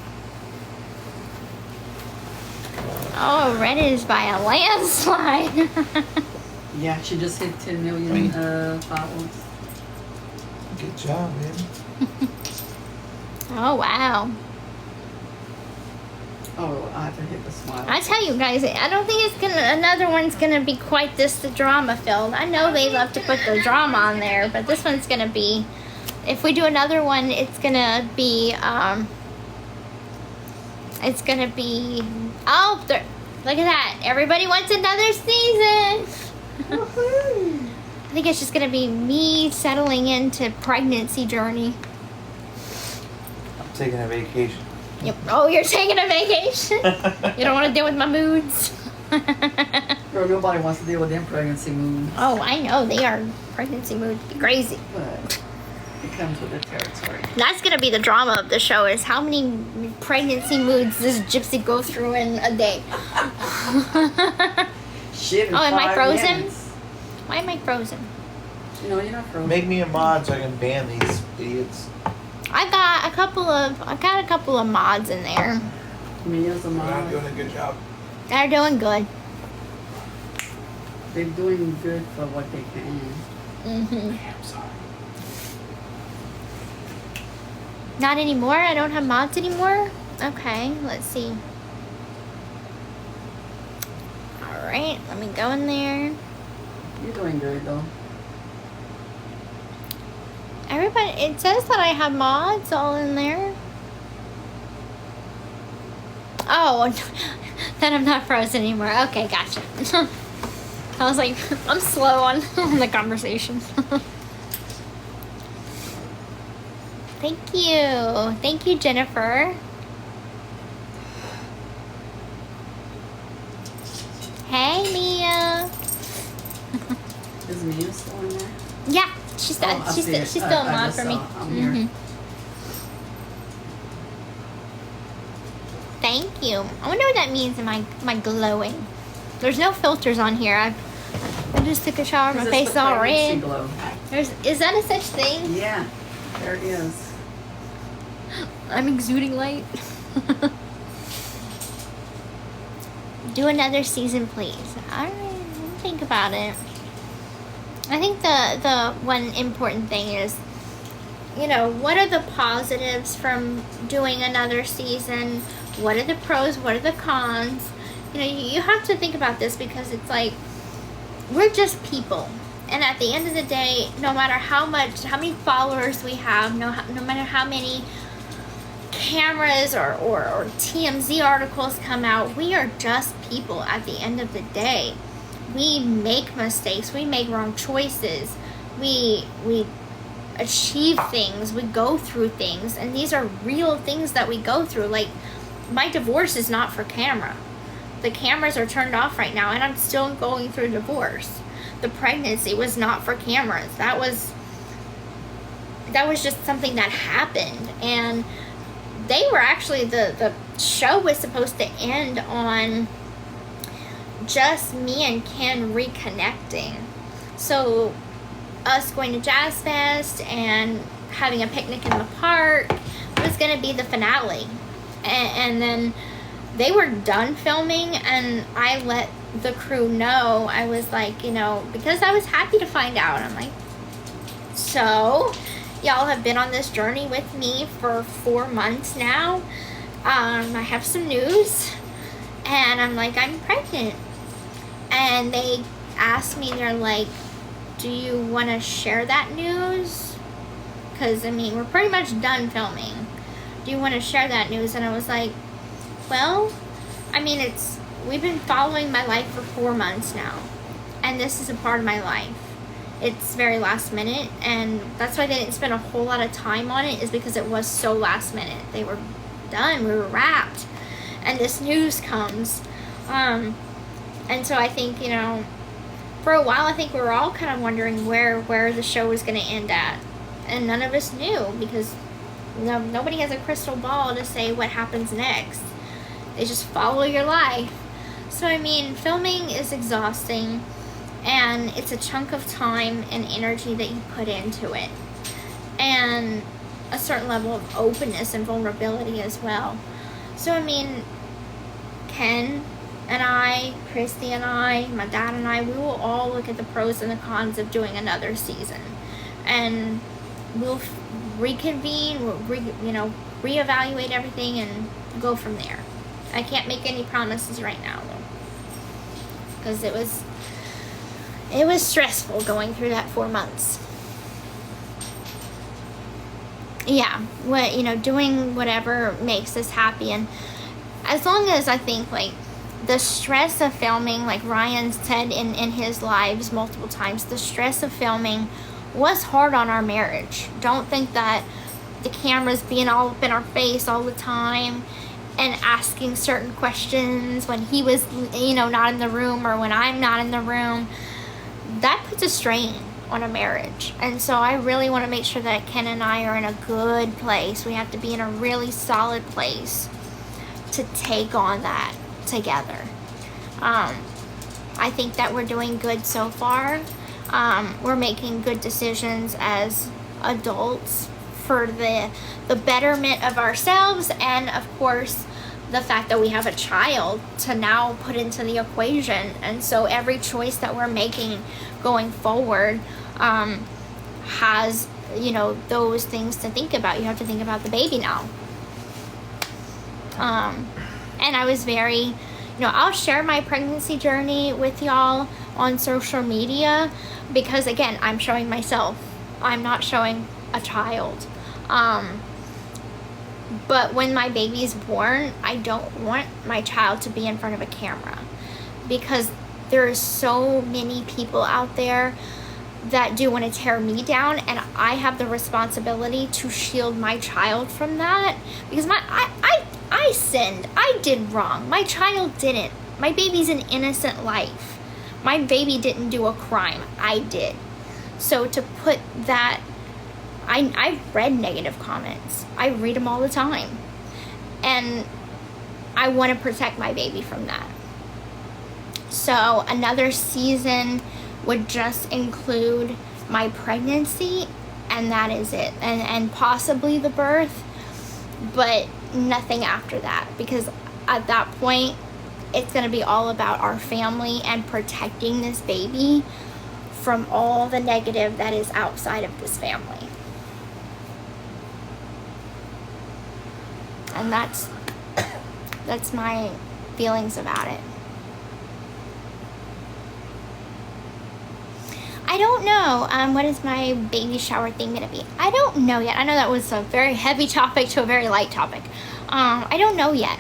Oh, Red is by a landslide. Yeah, she just hit 10 million followers. Good job, man. Oh, wow. Oh, I have to hit the smile. I tell you guys, I don't think another one's gonna be quite this drama filled. I know they love to put the drama on there, but this one's gonna be, if we do another one, it's gonna be, oh, look at that. Everybody wants another season. I think it's just gonna be me settling into pregnancy journey. I'm taking a vacation. Yep. Oh, you're taking a vacation? You don't want to deal with my moods? Girl, nobody wants to deal with them pregnancy moods. Oh, I know. They are pregnancy moods. Crazy. But it comes with the territory. That's going to be the drama of the show, is how many pregnancy moods does Gypsy go through in a day? Shit, in Oh, am I 5 frozen? minutes. Why am I frozen? No, you're not frozen. Make me a mod so I can ban these idiots. I got a couple of mods in there. Mia's a You're not mom. doing a good job. They're doing good. They're doing good for what they can. I'm sorry. Not anymore? I don't have mods anymore? Okay, let's see. Alright, let me go in there. You're doing good though. Everybody, it says that I have mods all in there. Oh, then I'm not frozen anymore. Okay, gotcha. I was like, I'm slow on the conversation. Thank you. Thank you, Jennifer. Hey, Mia. Is Mia still in there? Yeah, she's still, Oh, I she's see still, it. she's still a I mod just for me. saw. I'm here. Thank you. I wonder what that means. Am I glowing? There's no filters on here. I just took a shower. My 'Cause face it's is the all pregnancy red. glow. Is that a such thing? Yeah, there it is. I'm exuding light. Do another season, please. All right, think about it. I think the one important thing is, you know, what are the positives from doing another season? What are the pros? What are the cons? You know, you have to think about this, because it's like, we're just people. And at the end of the day, no matter how many followers we have, no matter how many cameras or TMZ articles come out, we are just people at the end of the day. We make mistakes, we make wrong choices, we achieve things, we go through things, and these are real things that we go through. Like, my divorce is not for camera. The cameras are turned off right now, and I'm still going through divorce. The pregnancy was not for cameras. That was just something that happened. And they were actually, the show was supposed to end on just me and Ken reconnecting. So us going to Jazz Fest and having a picnic in the park was going to be the finale. And then they were done filming, and I let the crew know. I was like, you know, because I was happy to find out. I'm like, so y'all have been on this journey with me for 4 months now. I have some news, and I'm like, I'm pregnant. And they asked me, they're like, do you want to share that news? Because, I mean, we're pretty much done filming. Do you want to share that news? And I was like, well, I mean, we've been following my life for 4 months now, and this is a part of my life. It's very last minute, and that's why they didn't spend a whole lot of time on it, is because it was so last minute. They were done, we were wrapped, and this news comes. And so I think, you know, for a while, I think we were all kind of wondering where the show was going to end at, and none of us knew, because nobody has a crystal ball to say what happens next. They just follow your life. So, I mean, filming is exhausting, and it's a chunk of time and energy that you put into it. and a certain level of openness and vulnerability as well. So I mean, Ken and I, Christy and I, my dad and I, we will all look at the pros and the cons of doing another season, and we'll reconvene, we'll reevaluate everything and go from there. I can't make any promises right now though, because it was stressful going through that 4 months. Yeah, doing whatever makes us happy, and as long as I think like the stress of filming, like Ryan said in his lives multiple times, the stress of filming was hard on our marriage. Don't think that the cameras being all up in our face all the time and asking certain questions when he was, not in the room or when I'm not in the room, that puts a strain on a marriage. And so I really want to make sure that Ken and I are in a good place. We have to be in a really solid place to take on that together. I think that we're doing good so far. We're making good decisions as adults for the betterment of ourselves, and of course the fact that we have a child to now put into the equation. And so every choice that we're making going forward has those things to think about. You have to think about the baby now. And I was very, I'll share my pregnancy journey with y'all on social media, because again, I'm showing myself. I'm not showing a child. But when my baby's born, I don't want my child to be in front of a camera, because there are so many people out there that do want to tear me down, and I have the responsibility to shield my child from that, because I sinned. I did wrong. My child didn't. My baby's an innocent life. My baby didn't do a crime. I did. So to put that, I've read negative comments. I read them all the time. And I want to protect my baby from that. So another season would just include my pregnancy, and that is it. And possibly the birth, but nothing after that, because at that point it's going to be all about our family and protecting this baby from all the negative that is outside of this family. And that's my feelings about it. I don't know. What is my baby shower thing going to be? I don't know yet. I know that was a very heavy topic to a very light topic. I don't know yet.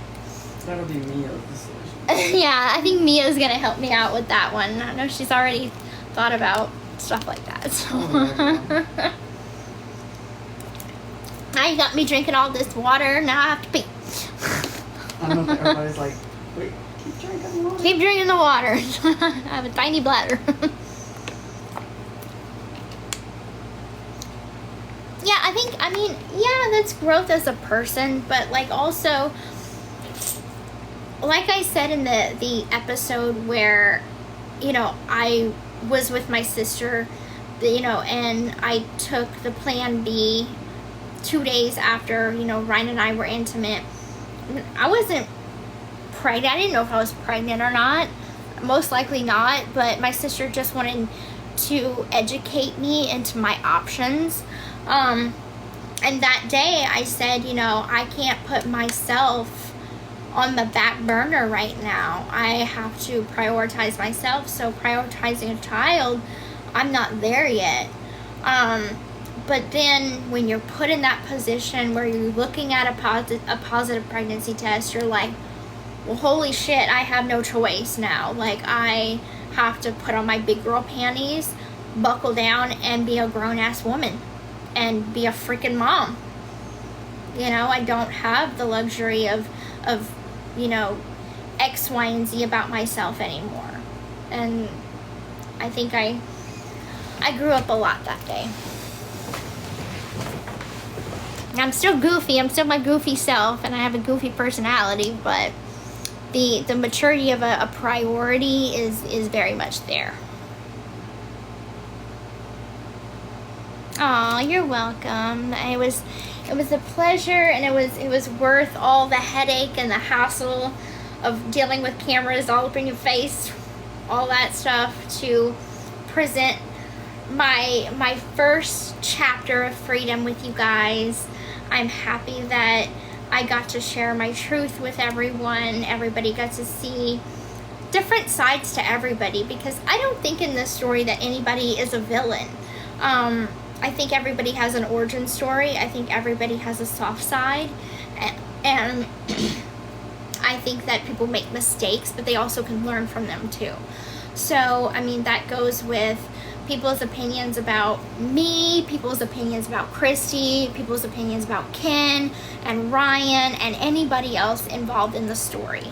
That'll be Mia's decision. Yeah, I think Mia's going to help me out with that one. I know she's already thought about stuff like that. So. Now you got me drinking all this water. Now I have to pee. I know that everybody's like, wait, keep drinking the water. Keep drinking the water. I have a tiny bladder. Yeah, that's growth as a person, but like also, like I said in the episode where, I was with my sister, and I took the plan B 2 days after, Ryan and I were intimate. I wasn't pregnant. I didn't know if I was pregnant or not. Most likely not, but my sister just wanted to educate me into my options. And that day I said, I can't put myself on the back burner right now. I have to prioritize myself. So prioritizing a child, I'm not there yet. But then when you're put in that position where you're looking at a positive pregnancy test, you're like, well, holy shit, I have no choice now. Like, I have to put on my big girl panties, buckle down, and be a grown-ass woman. And be a freaking mom. I don't have the luxury of X, Y, and Z about myself anymore. And I think I grew up a lot that day. I'm still goofy. I'm still my goofy self, and I have a goofy personality, but the maturity of a priority is very much there. Oh, you're welcome. It was a pleasure, and it was worth all the headache and the hassle of dealing with cameras all up in your face, all that stuff, to present my first chapter of freedom with you guys. I'm happy that I got to share my truth with everyone. Everybody got to see different sides to everybody, because I don't think in this story that anybody is a villain. I think everybody has an origin story. I think everybody has a soft side, and I think that people make mistakes, but they also can learn from them too. So, I mean, that goes with people's opinions about me, people's opinions about Christy, people's opinions about Ken and Ryan, and anybody else involved in the story.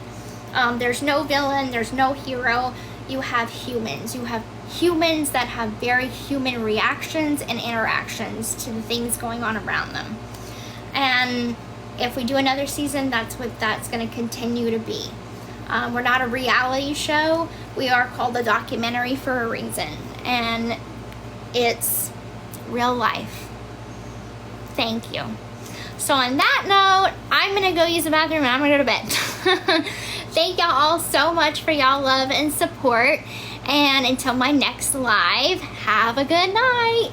There's no villain, there's no hero. You have humans. You have humans that have very human reactions and interactions to the things going on around them. And if we do another season, that's what that's going to continue to be. We're not a reality show. We are called a documentary for a reason. And it's real life. Thank you. So on that note, I'm going to go use the bathroom and I'm going to go to bed. Thank y'all all so much for y'all love and support. And until my next live, have a good night.